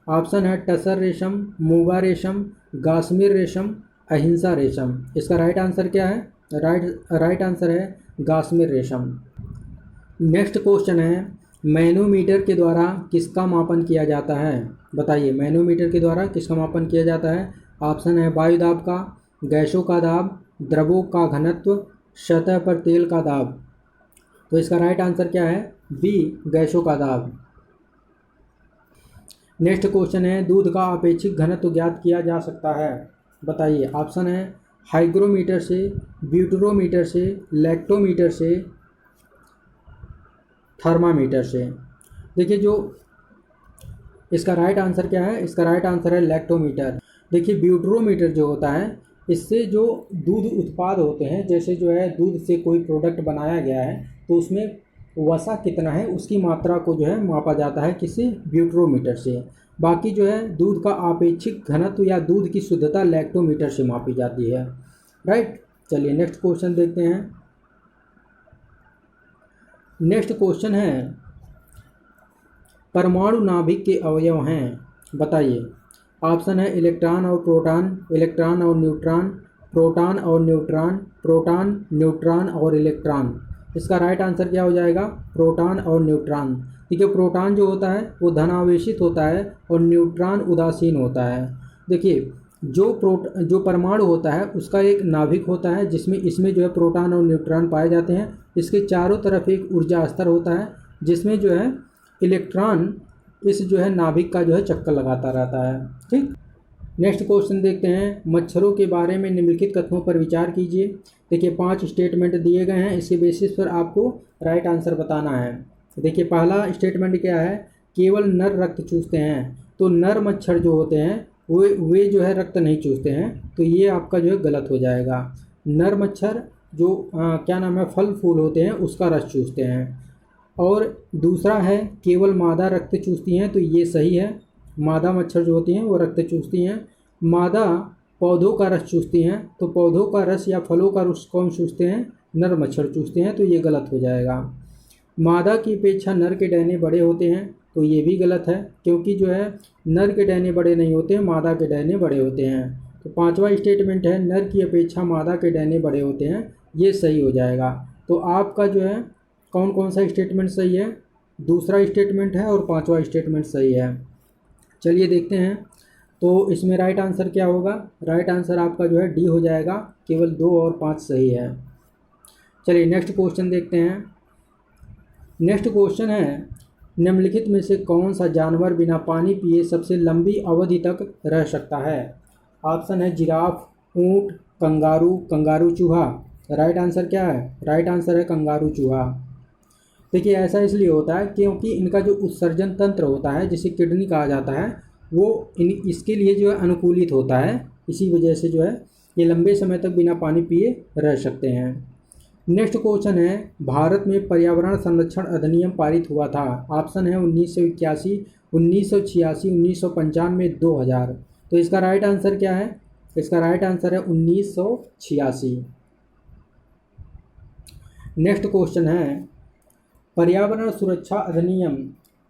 ऑप्शन है टसर रेशम, मूगा रेशम, गाश्मीर रेशम, अहिंसा रेशम। इसका राइट आंसर क्या है? राइट आंसर है गाश्मीर रेशम। नेक्स्ट क्वेश्चन है मैनोमीटर के द्वारा किसका मापन किया जाता है? बताइए मैनोमीटर के द्वारा किसका मापन किया जाता है? ऑप्शन है वायु दाब का, गैसों का दाब, द्रवों का घनत्व, सतह पर तेल का दाब। तो इसका राइट आंसर क्या है? बी, गैसों का दाब। नेक्स्ट क्वेश्चन है दूध का अपेक्षित घनत्व ज्ञात किया जा सकता है। बताइए ऑप्शन है हाइग्रोमीटर से, ब्यूटरोमीटर से, लैक्टोमीटर से, थर्मामीटर से। देखिए जो इसका राइट आंसर क्या है? इसका राइट आंसर है लैक्टोमीटर। देखिए ब्यूटरोमीटर जो होता है इससे जो दूध उत्पाद होते हैं, जैसे जो है दूध से कोई प्रोडक्ट बनाया गया है तो उसमें वसा कितना है उसकी मात्रा को जो है मापा जाता है किसी ब्यूटरोमीटर से। बाकी जो है दूध का आपेक्षिक घनत्व या दूध की शुद्धता लैक्टोमीटर से मापी जाती है। राइट। चलिए नेक्स्ट क्वेश्चन देखते हैं। नेक्स्ट क्वेश्चन है परमाणु नाभिक के अवयव हैं। बताइए ऑप्शन है इलेक्ट्रॉन और प्रोटॉन, इलेक्ट्रॉन और न्यूट्रॉन, प्रोटॉन और न्यूट्रॉन, प्रोटॉन, न्यूट्रॉन और इलेक्ट्रॉन। इसका राइट आंसर क्या हो जाएगा? प्रोटॉन और न्यूट्रॉन। देखिए प्रोटॉन जो होता है वो धनावेशित होता है और न्यूट्रॉन उदासीन होता है। देखिए जो परमाणु होता है उसका एक नाभिक होता है जिसमें इसमें जो है प्रोटॉन और न्यूट्रॉन पाए जाते हैं। इसके चारों तरफ एक ऊर्जा स्तर होता है जिसमें जो है इलेक्ट्रॉन इस जो है नाभिक का जो है चक्कर लगाता रहता है। ठीक। नेक्स्ट क्वेश्चन देखते हैं मच्छरों के बारे में निम्नलिखित कथनों पर विचार कीजिए। देखिए 5 स्टेटमेंट दिए गए हैं, इसके बेसिस पर आपको राइट आंसर बताना है। देखिए पहला स्टेटमेंट क्या है? केवल नर रक्त चूसते हैं। तो नर मच्छर जो होते हैं वे जो है रक्त नहीं चूसते हैं, तो ये आपका जो है गलत हो जाएगा। नर मच्छर जो क्या नाम है फल फूल होते हैं उसका रस चूसते हैं। और दूसरा है केवल मादा रक्त चूसती हैं, तो ये सही है। मादा मच्छर जो होती हैं वो रक्त चूसती हैं। मादा पौधों का रस चूसती हैं, तो पौधों का रस या फलों का रस कौन चूसते हैं? नर मच्छर चूसते हैं, तो ये गलत हो जाएगा। मादा की अपेक्षा नर के डहने बड़े होते हैं, तो ये भी गलत है, क्योंकि जो है नर के डहने बड़े नहीं होते हैं, मादा के डहने बड़े होते हैं। तो पांचवा स्टेटमेंट है नर की अपेक्षा मादा के डहने बड़े होते हैं, ये सही हो जाएगा। तो आपका जो है कौन कौन सा स्टेटमेंट सही है? दूसरा स्टेटमेंट है और पांचवा स्टेटमेंट सही है। चलिए देखते हैं, तो इसमें राइट आंसर क्या होगा? राइट आंसर आपका जो है डी हो जाएगा, केवल 2 और 5 सही है। चलिए नेक्स्ट क्वेश्चन देखते हैं। नेक्स्ट क्वेश्चन है निम्नलिखित में से कौन सा जानवर बिना पानी पिए सबसे लंबी अवधि तक रह सकता है? ऑप्शन है जिराफ, ऊंट, कंगारू, कंगारू चूहा। राइट आंसर क्या है? राइट आंसर है कंगारू चूहा। देखिए ऐसा इसलिए होता है क्योंकि इनका जो उत्सर्जन तंत्र होता है, जिसे किडनी कहा जाता है, वो इसके लिए जो है अनुकूलित होता है। इसी वजह से जो है ये लंबे समय तक बिना पानी पिए रह सकते हैं। नेक्स्ट क्वेश्चन है भारत में पर्यावरण संरक्षण अधिनियम पारित हुआ था? ऑप्शन है 1981, 1986, 1995, 2000। तो इसका राइट आंसर क्या है? इसका राइट आंसर है 1986। नेक्स्ट क्वेश्चन है पर्यावरण सुरक्षा अधिनियम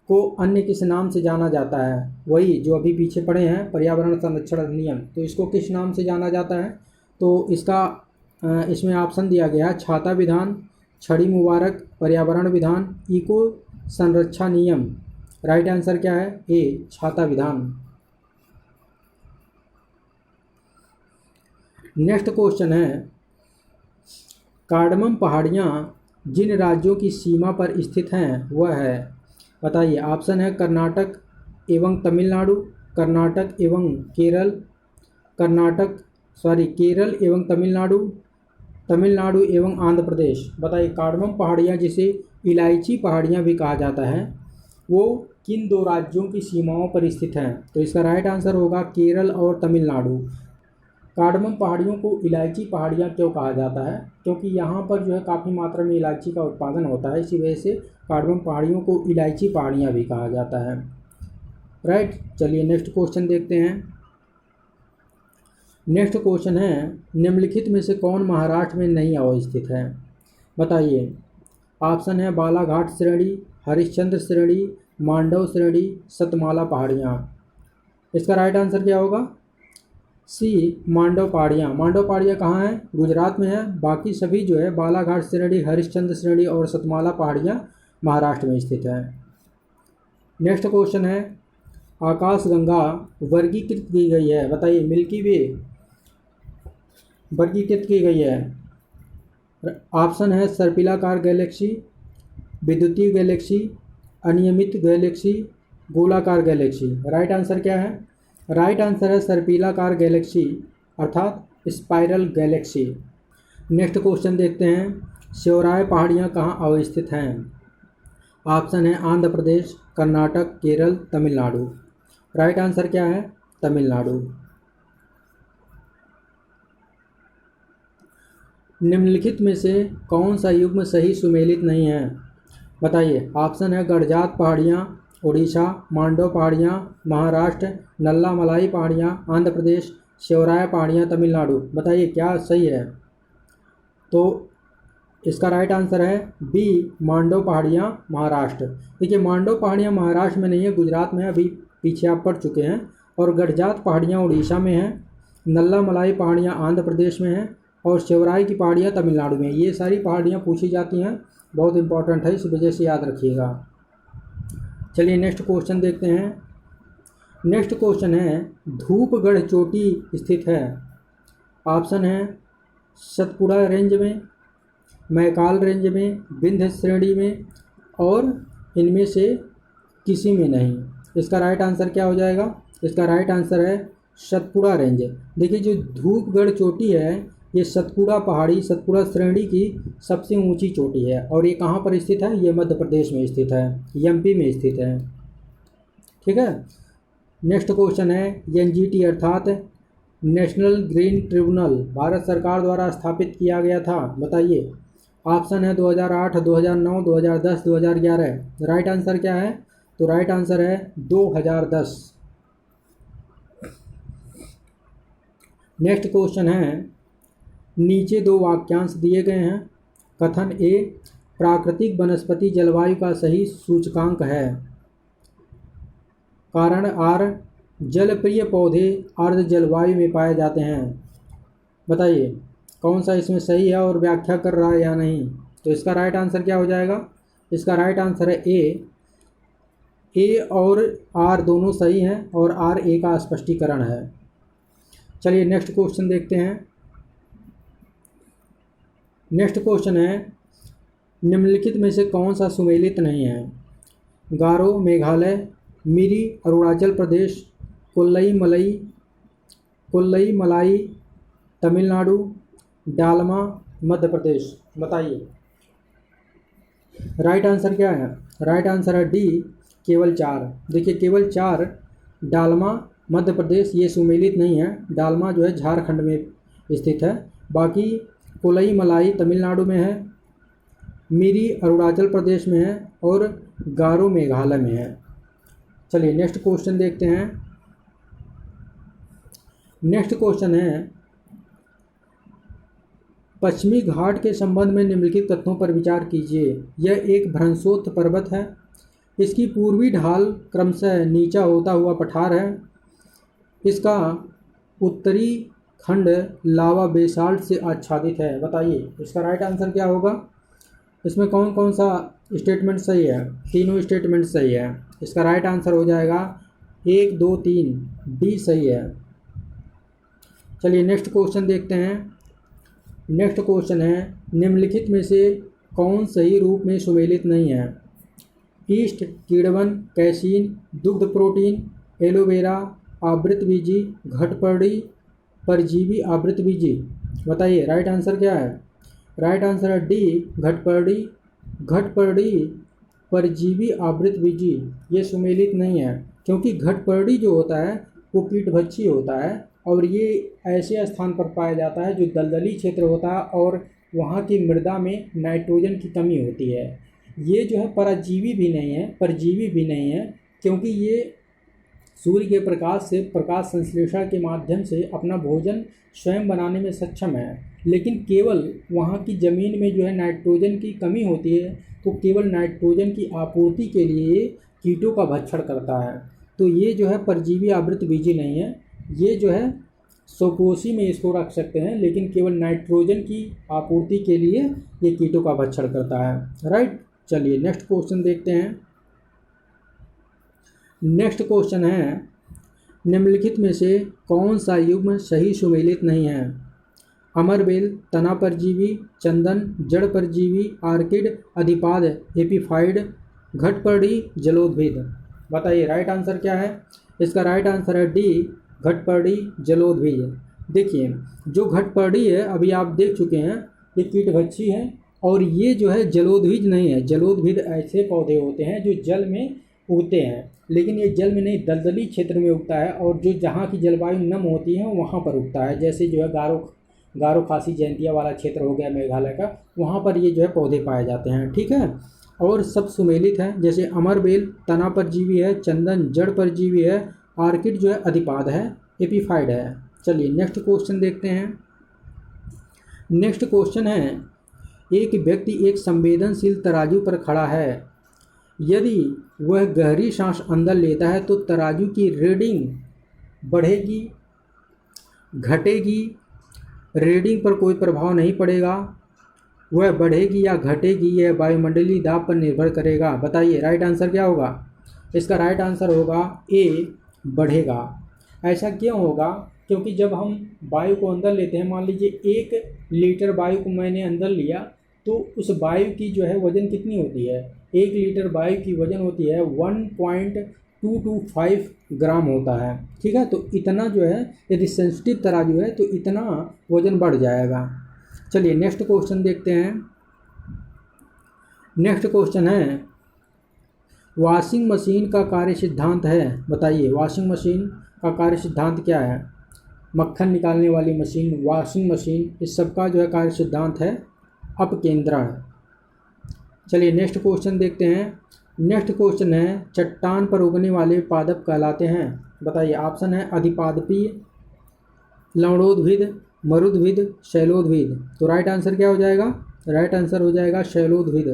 को अन्य किस नाम से जाना जाता है? वही जो अभी पीछे पड़े हैं पर्यावरण संरक्षण अधिनियम, तो इसको किस नाम से जाना जाता है? तो इसका इसमें ऑप्शन दिया गया है छाता विधान, छड़ी मुबारक, पर्यावरण विधान, इको संरक्षा नियम। राइट आंसर क्या है? ए छाता विधान। नेक्स्ट क्वेश्चन है कार्डमम पहाड़ियाँ जिन राज्यों की सीमा पर स्थित हैं वह है, बताइए। ऑप्शन है कर्नाटक एवं तमिलनाडु, कर्नाटक एवं केरल, केरल एवं तमिलनाडु, तमिलनाडु एवं आंध्र प्रदेश। बताइए कार्डमम पहाड़ियाँ जिसे इलायची पहाड़ियाँ भी कहा जाता है, वो किन 2 राज्यों की सीमाओं पर स्थित हैं? तो इसका राइट आंसर होगा केरल और तमिलनाडु। कार्डमम पहाड़ियों को इलायची पहाड़ियाँ क्यों कहा जाता है? क्योंकि यहाँ पर जो है काफ़ी मात्रा में इलायची का उत्पादन होता है, इसी वजह से कार्डमम पहाड़ियों को इलायची पहाड़ियाँ भी कहा जाता है। राइट, चलिए नेक्स्ट क्वेश्चन देखते हैं। नेक्स्ट क्वेश्चन है निम्नलिखित में से कौन महाराष्ट्र में नहीं अवस्थित है? बताइए। ऑप्शन है बालाघाट श्रेणी, हरिश्चंद्र श्रेणी, मांडव श्रेणी, सतमाला पहाड़ियाँ। इसका राइट आंसर क्या होगा? सी मांडव पहाड़ियाँ। मांडव पहाड़ियाँ कहाँ हैं? गुजरात में है। बाकी सभी जो है बालाघाट श्रेणी, हरिश्चंद्र श्रेणी और सतमाला पहाड़ियाँ महाराष्ट्र में स्थित है। नेक्स्ट क्वेश्चन है आकाशगंगा वर्गीकृत की गई है, बताइए। मिल्की वे वर्गीकृत की गई है। ऑप्शन है सर्पिलाकार गैलेक्सी, विद्युतीय गैलेक्सी, अनियमित गैलेक्सी, गोलाकार गैलेक्सी। राइट आंसर क्या है? राइट आंसर है सर्पिलाकार गैलेक्सी अर्थात स्पाइरल गैलेक्सी। नेक्स्ट क्वेश्चन देखते हैं शिवराय पहाड़ियाँ कहाँ अवस्थित हैं? ऑप्शन है आंध्र प्रदेश, कर्नाटक, केरल, तमिलनाडु। राइट आंसर क्या है? तमिलनाडु। निम्नलिखित में से कौन सा युग्म सही सुमेलित नहीं है? बताइए। ऑप्शन है गढ़जात पहाड़ियाँ उड़ीसा, मांडव पहाड़ियाँ महाराष्ट्र, नल्ला मलाई पहाड़ियाँ आंध्र प्रदेश, शिवराय पहाड़ियाँ तमिलनाडु। बताइए क्या सही है? तो इसका राइट आंसर है बी मांडव पहाड़ियाँ महाराष्ट्र। देखिए मांडव पहाड़ियाँ महाराष्ट्र में नहीं है, गुजरात में है, अभी पीछे आप पढ़ चुके हैं। और गढ़जात पहाड़ियाँ उड़ीसा में हैं, नल्ला मलाई पहाड़ियाँ आंध्र प्रदेश में हैं और शिवराय की पहाड़ियाँ तमिलनाडु में। ये सारी पहाड़ियाँ पूछी जाती हैं, बहुत इंपॉर्टेंट है, इस वजह से याद रखिएगा। चलिए नेक्स्ट क्वेश्चन देखते हैं। नेक्स्ट क्वेश्चन है धूपगढ़ चोटी स्थित है? ऑप्शन है सतपुड़ा रेंज में, मैकाल रेंज में, विंध्य श्रेणी में और इनमें से किसी में नहीं। इसका राइट आंसर क्या हो जाएगा? इसका राइट आंसर है सतपुड़ा रेंज। देखिए जो धूपगढ़ चोटी है ये सतपुड़ा पहाड़ी, सतपुड़ा श्रेणी की सबसे ऊंची चोटी है और ये कहाँ पर स्थित है? ये मध्य प्रदेश में स्थित है, एमपी में स्थित है। ठीक है। नेक्स्ट क्वेश्चन है एनजीटी अर्थात नेशनल ग्रीन ट्रिब्यूनल भारत सरकार द्वारा स्थापित किया गया था, बताइए। ऑप्शन है 2008, 2009, 2010, 2011। राइट आंसर क्या है? तो राइट आंसर है 2010। नेक्स्ट क्वेश्चन है नीचे 2 वाक्यांश दिए गए हैं। कथन ए प्राकृतिक वनस्पति जलवायु का सही सूचकांक है? कारण आर, जलप्रिय पौधे अर्ध जलवायु में पाए जाते हैं। बताइए कौन सा इसमें सही है और व्याख्या कर रहा है या नहीं। तो इसका राइट आंसर क्या हो जाएगा? इसका राइट आंसर है ए और आर दोनों सही हैं और आर ए का स्पष्टीकरण है। चलिए नेक्स्ट क्वेश्चन देखते हैं। नेक्स्ट क्वेश्चन है, निम्नलिखित में से कौन सा सुमेलित नहीं है? गारो मेघालय, मिरी अरुणाचल प्रदेश, कोल्लई मलाई तमिलनाडु, डालमा मध्य प्रदेश। बताइए राइट आंसर क्या है? राइट आंसर है डी, केवल 4। देखिए केवल 4 डालमा मध्य प्रदेश ये सुमेलित नहीं है। डालमा जो है झारखंड में स्थित है। बाकी कोलई मलाई तमिलनाडु में है, मिरी अरुणाचल प्रदेश में है और गारो मेघालय में है। चलिए नेक्स्ट क्वेश्चन देखते हैं। नेक्स्ट क्वेश्चन है, पश्चिमी घाट के संबंध में निम्नलिखित तथ्यों पर विचार कीजिए। यह एक भ्रंशोत्थ पर्वत है। इसकी पूर्वी ढाल क्रमशः नीचा होता हुआ पठार है। इसका उत्तरी खंड लावा बेसाल्ट से आच्छादित है। बताइए इसका राइट आंसर क्या होगा? इसमें कौन कौन सा स्टेटमेंट सही है? तीनों स्टेटमेंट सही है। इसका राइट आंसर हो जाएगा 1, 2, 3 डी सही है। चलिए नेक्स्ट क्वेश्चन देखते हैं। नेक्स्ट क्वेश्चन है, निम्नलिखित में से कौन सही रूप में सुमेलित नहीं है? ईस्ट, कीड़वन, कैसीन, दुग्ध प्रोटीन, एलोवेरा, आवृतबीजी, घटपर्णी, परजीवी आवृतबीजी। बताइए राइट आंसर क्या है? राइट आंसर है डी, घटपर्णी परजीवी आवृतबीजी। ये सुमेलित नहीं है क्योंकि घटपर्णी जो होता है वो कीटभक्षी होता है और ये ऐसे स्थान पर पाया जाता है जो दलदली क्षेत्र होता है और वहाँ की मृदा में नाइट्रोजन की कमी होती है। ये जो है परजीवी भी नहीं है, परजीवी भी नहीं है, क्योंकि ये सूर्य के प्रकाश से प्रकाश संश्लेषण के माध्यम से अपना भोजन स्वयं बनाने में सक्षम है। लेकिन केवल वहाँ की ज़मीन में जो है नाइट्रोजन की कमी होती है, तो केवल नाइट्रोजन की आपूर्ति के लिए कीटों का भक्षण करता है। तो ये जो है परजीवी आवृतबीजी नहीं है। ये जो है सोपोसी में इसको रख सकते हैं, लेकिन केवल नाइट्रोजन की आपूर्ति के लिए ये कीटों का भक्षण करता है। राइट। चलिए नेक्स्ट क्वेश्चन देखते हैं। नेक्स्ट क्वेश्चन है, निम्नलिखित में से कौन सा युग्म सही सुमेलित नहीं है? अमरबेल, तना परजीवी, चंदन, जड़ परजीवी, आर्किड, अधिपाद, एपीफाइड, घटपर्णी, जलोद्भिद। बताइए राइट आंसर क्या है? इसका राइट आंसर है डी, घटपर्णी जलोद्भिद। देखिए जो घटपर्णी है अभी आप देख चुके हैं, ये कीटभक्षी है और ये जो है जलोद्भिद नहीं है। जलोद्भिद ऐसे पौधे होते हैं जो जल में उगते हैं, लेकिन ये जल में नहीं दलदली क्षेत्र में उगता है और जो जहाँ की जलवायु नम होती है वहाँ पर उगता है। जैसे जो है गारो खासी जयंतिया वाला क्षेत्र हो गया मेघालय का, वहाँ पर ये जो है पौधे पाए जाते हैं। ठीक है। और सब सुमेलित है, जैसे अमरबेल तना परजीवी है, चंदन जड़ परजीवी है, आर्किड जो है अधिपाद है, एपीफाइड है। चलिए नेक्स्ट क्वेश्चन देखते हैं। नेक्स्ट क्वेश्चन है, एक व्यक्ति एक संवेदनशील तराजू पर खड़ा है। यदि वह गहरी सांस अंदर लेता है तो तराजू की रीडिंग बढ़ेगी, घटेगी? रीडिंग पर कोई प्रभाव नहीं पड़ेगा। वह बढ़ेगी या घटेगी यह वायुमंडलीय दाब पर निर्भर करेगा। बताइए राइट आंसर क्या होगा? इसका राइट आंसर होगा ए, बढ़ेगा। ऐसा क्यों होगा? क्योंकि जब हम वायु को अंदर लेते हैं, मान लीजिए 1 लीटर वायु को मैंने अंदर लिया, तो उस वायु की जो है वजन कितनी होती है? 1 लीटर वायु की वजन होती है 1.225 ग्राम होता है। ठीक है। तो इतना जो है यदि सेंसिटिव तराजू है तो इतना वजन बढ़ जाएगा। चलिए नेक्स्ट क्वेश्चन देखते हैं। नेक्स्ट क्वेश्चन है, वॉशिंग मशीन का कार्य सिद्धांत है। बताइए वॉशिंग मशीन का कार्य सिद्धांत क्या है? मक्खन निकालने वाली मशीन, वॉशिंग मशीन, इस सब का जो है कार्य सिद्धांत है अपकेंद्रण। चलिए नेक्स्ट क्वेश्चन देखते हैं। नेक्स्ट क्वेश्चन है, चट्टान पर उगने वाले पादप कहलाते हैं। बताइए ऑप्शन है अधिपादपीय, लवणोद्भिद, मरुद्भिद, शैलोद्भिद। तो राइट आंसर क्या हो जाएगा? राइट आंसर हो जाएगा शैलोद्भिद।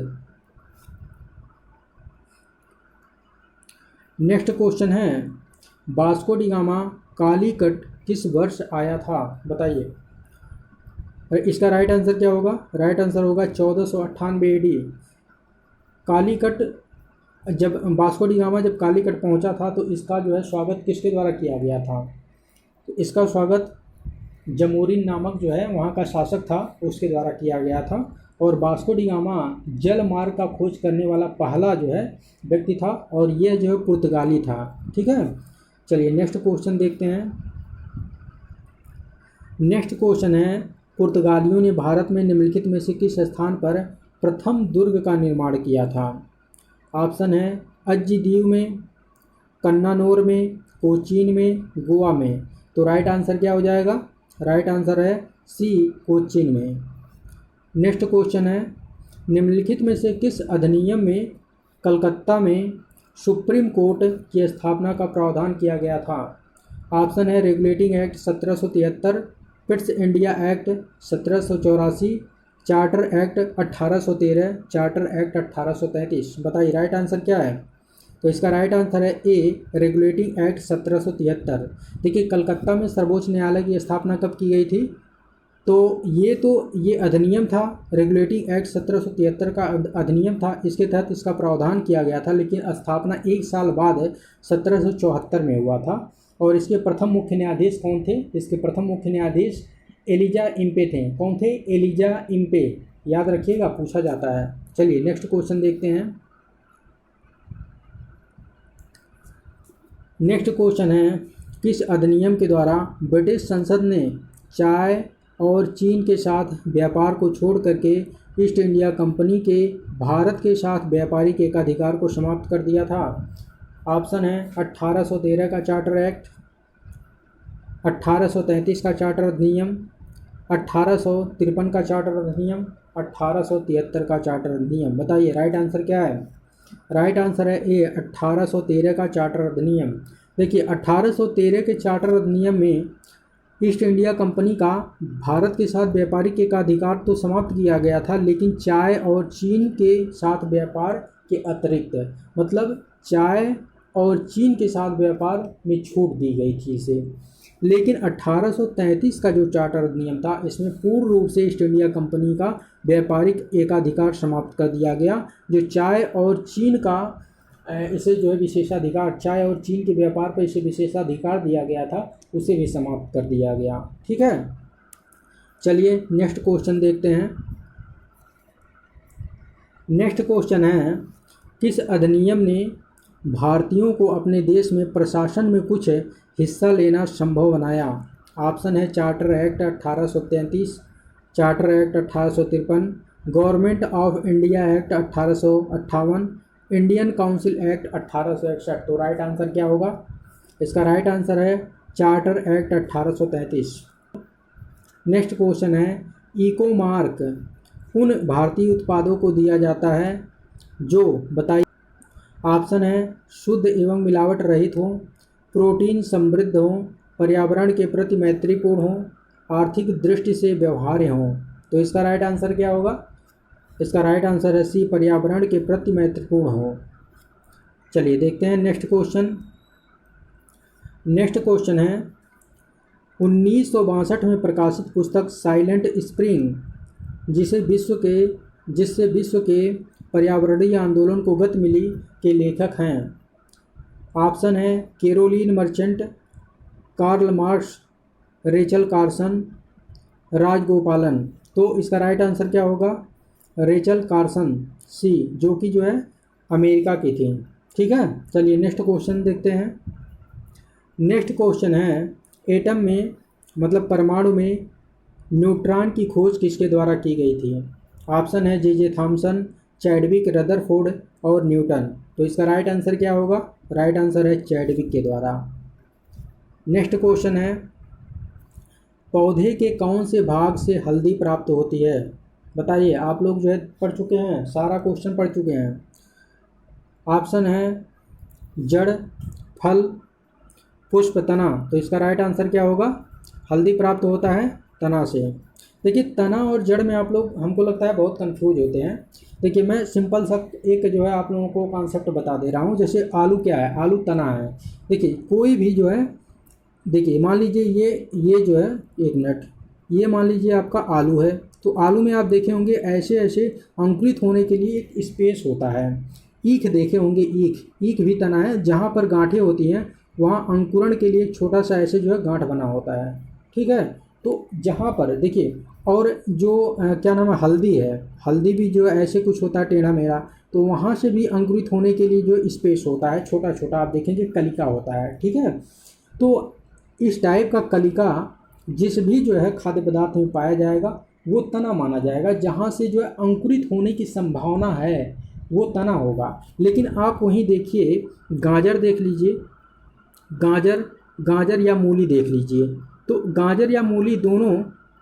नेक्स्ट क्वेश्चन है, वास्को डी गामा कालीकट किस वर्ष आया था, बताइए। इसका राइट आंसर क्या होगा, राइट आंसर होगा 1498 AD। कालीकट जब वास्को डी गामा जब कालीकट पहुंचा था तो इसका जो है स्वागत किसके द्वारा किया गया था, तो इसका स्वागत जमोरिन नामक जो है वहाँ का शासक था उसके द्वारा किया गया था। और वास्को डी गामा जल मार्ग का खोज करने वाला पहला जो है व्यक्ति था और यह जो है पुर्तगाली था। ठीक है, चलिए नेक्स्ट क्वेश्चन देखते हैं। नेक्स्ट क्वेश्चन है, पुर्तगालियों ने भारत में निम्नलिखित में से किस स्थान पर प्रथम दुर्ग का निर्माण किया था। ऑप्शन है अज्जीदीव में, कन्नानौर में, कोचीन में, गोवा में। तो राइट आंसर क्या हो जाएगा, राइट आंसर है सी कोचीन में। नेक्स्ट क्वेश्चन है, निम्नलिखित में से किस अधिनियम में कलकत्ता में सुप्रीम कोर्ट की स्थापना का प्रावधान किया गया था। ऑप्शन है regulating act 1773, Pitt's India act 1784, charter act 1813, charter act 1833। बताइए राइट आंसर क्या है। तो इसका राइट आंसर है ए रेगुलेटिंग एक्ट 1773। देखिए कलकत्ता में सर्वोच्च न्यायालय की स्थापना कब की गई थी, तो ये अधिनियम था, रेगुलेटिंग एक्ट 1773 का अधिनियम था, इसके तहत इसका प्रावधान किया गया था, लेकिन स्थापना 1 साल बाद 1774 में हुआ था। और इसके प्रथम मुख्य न्यायाधीश कौन थे, इसके प्रथम मुख्य न्यायाधीश एलिजा इम्पे थे। कौन थे, एलिजा इम्पे, याद रखिएगा पूछा जाता है। चलिए नेक्स्ट क्वेश्चन देखते हैं। नेक्स्ट क्वेश्चन है, किस अधिनियम के द्वारा ब्रिटिश संसद ने चाय और चीन के साथ व्यापार को छोड़ करके ईस्ट इंडिया कंपनी के भारत के साथ व्यापारिक एकाधिकार को समाप्त कर दिया था। ऑप्शन है 1813 का चार्टर एक्ट, 1833 का चार्टर अधिनियम, 1853 का चार्टर अधिनियम, 1873 का चार्टर अधिनियम। बताइए राइट आंसर क्या है। राइट आंसर है ए 1813 का चार्टर अधिनियम। देखिए 1813 के चार्टर अधिनियम में ईस्ट इंडिया कंपनी का भारत के साथ व्यापारिक एकाधिकार तो समाप्त किया गया था, लेकिन चाय और चीन के साथ व्यापार के अतिरिक्त, मतलब चाय और चीन के साथ व्यापार में छूट दी गई थी इसे। लेकिन 1833 का जो चार्टर अधिनियम था इसमें पूर्ण रूप से ईस्ट इंडिया कंपनी का व्यापारिक एकाधिकार समाप्त कर दिया गया। जो चाय और चीन का इसे जो है विशेषाधिकार, चाय और चीन के व्यापार पर इसे विशेषाधिकार दिया गया था, उसे भी समाप्त कर दिया गया। ठीक है, चलिए नेक्स्ट क्वेश्चन देखते हैं। नेक्स्ट क्वेश्चन है, किस अधिनियम ने भारतीयों को अपने देश में प्रशासन में कुछ हिस्सा लेना संभव बनाया। ऑप्शन है charter act 1833, charter act 1853, government of India act 1858, Indian council act 1861। तो राइट आंसर क्या होगा, इसका राइट आंसर है चार्टर एक्ट 1833। नेक्स्ट क्वेश्चन है, इको मार्क उन भारतीय उत्पादों को दिया जाता है जो, बताइए। ऑप्शन है शुद्ध एवं मिलावट रहित हो, प्रोटीन समृद्ध हो, पर्यावरण के प्रति मैत्रीपूर्ण हो, आर्थिक दृष्टि से व्यवहार्य हो। तो इसका राइट आंसर क्या होगा, इसका राइट आंसर है सी पर्यावरण के प्रति मैत्रीपूर्ण हो। चलिए देखते हैं नेक्स्ट क्वेश्चन। नेक्स्ट क्वेश्चन है, 1962 में प्रकाशित पुस्तक साइलेंट स्प्रिंग जिससे विश्व के पर्यावरणीय आंदोलन को गति मिली के लेखक हैं। ऑप्शन है Caroline Merchant, Karl Marx, Rachel Carson, Rajagopalan. तो इसका राइट आंसर क्या होगा, रेचल कार्सन सी, जो कि जो है अमेरिका की थी। ठीक है, चलिए नेक्स्ट क्वेश्चन देखते हैं। नेक्स्ट क्वेश्चन है, एटम में मतलब परमाणु में न्यूट्रॉन की खोज किसके द्वारा की गई थी। ऑप्शन है जे थॉमसन, चैडविक, रदरफोर्ड और न्यूटन। तो इसका राइट आंसर क्या होगा, राइट आंसर है चैडविक के द्वारा। नेक्स्ट क्वेश्चन है, पौधे के कौन से भाग से हल्दी प्राप्त होती है। बताइए, आप लोग जो है पढ़ चुके हैं, सारा क्वेश्चन पढ़ चुके हैं। ऑप्शन है जड़, फल, पुष्प, तना। तो इसका राइट आंसर क्या होगा, हल्दी प्राप्त होता है तना से। देखिए तना और जड़ में आप लोग हमको लगता है बहुत कंफ्यूज होते हैं। देखिए मैं सिंपल सा एक जो है आप लोगों को कॉन्सेप्ट बता दे रहा हूँ। जैसे आलू क्या है, आलू तना है। देखिए कोई भी जो है, देखिए मान लीजिए ये जो है, एक मिनट, ये मान लीजिए आपका आलू है। तो आलू में आप देखे होंगे ऐसे ऐसे अंकुरित होने के लिए एक स्पेस होता है। ईख देखे होंगे, ईख ईख भी तना है। जहाँ पर गांठें होती हैं वहाँ अंकुरण के लिए छोटा सा ऐसे जो है गांठ बना होता है, ठीक है। तो जहाँ पर देखिए, और जो क्या नाम है, हल्दी है, हल्दी भी जो है ऐसे कुछ होता है टेढ़ा मेढ़ा। तो वहाँ से भी अंकुरित होने के लिए जो स्पेस होता है छोटा छोटा, आप देखेंगे कलिका होता है, ठीक है। तो इस टाइप का कलिका जिस भी जो है खाद्य पदार्थ में पाया जाएगा वो तना माना जाएगा। जहाँ से जो है अंकुरित होने की संभावना है वो तना होगा। लेकिन आप वहीं देखिए, गाजर देख लीजिए, गाजर गाजर या मूली देख लीजिए। तो गाजर या मूली दोनों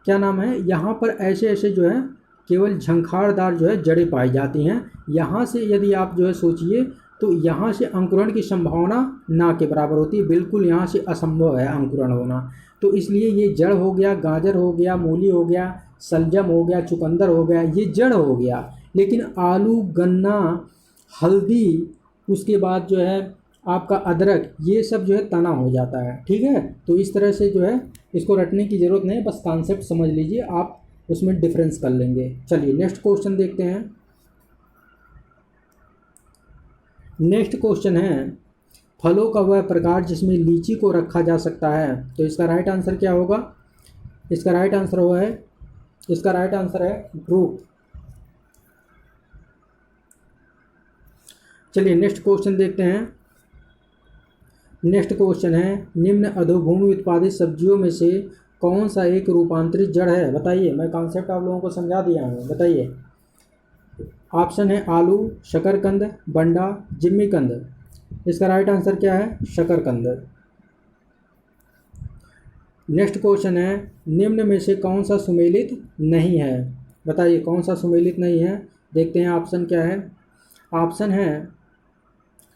क्या नाम है, यहाँ पर ऐसे ऐसे जो है केवल झंखारदार जो है जड़ें पाई जाती हैं। यहाँ से यदि आप जो है सोचिए तो यहाँ से अंकुरण की संभावना ना के बराबर होती है, बिल्कुल यहाँ से असंभव है अंकुरण होना। तो इसलिए ये जड़ हो गया, गाजर हो गया, मूली हो गया, सलजम हो गया, चुकंदर हो गया, ये जड़ हो गया। लेकिन आलू, गन्ना, हल्दी, उसके बाद जो है आपका अदरक, ये सब जो है तना हो जाता है, ठीक है। तो इस तरह से जो है इसको रटने की ज़रूरत नहीं है, बस कॉन्सेप्ट समझ लीजिए, आप उसमें डिफरेंस कर लेंगे। चलिए नेक्स्ट क्वेश्चन देखते हैं। नेक्स्ट क्वेश्चन है, फलों का वह प्रकार जिसमें लीची को रखा जा सकता है। तो इसका राइट आंसर क्या होगा? इसका राइट आंसर है फ्रूट। चलिए नेक्स्ट क्वेश्चन देखते हैं। नेक्स्ट क्वेश्चन है, निम्न अधोभूमि उत्पादित सब्जियों में से कौन सा एक रूपांतरित जड़ है? बताइए, मैं कॉन्सेप्ट आप लोगों को समझा दिया हूँ, बताइए। ऑप्शन है आलू, शकरकंद, बंडा, जिम्मीकंद। इसका राइट आंसर क्या है? शकरकंद। नेक्स्ट क्वेश्चन है, निम्न में से कौन सा सुमेलित नहीं है? बताइए कौन सा सुमेलित नहीं है। देखते हैं ऑप्शन क्या है। ऑप्शन है,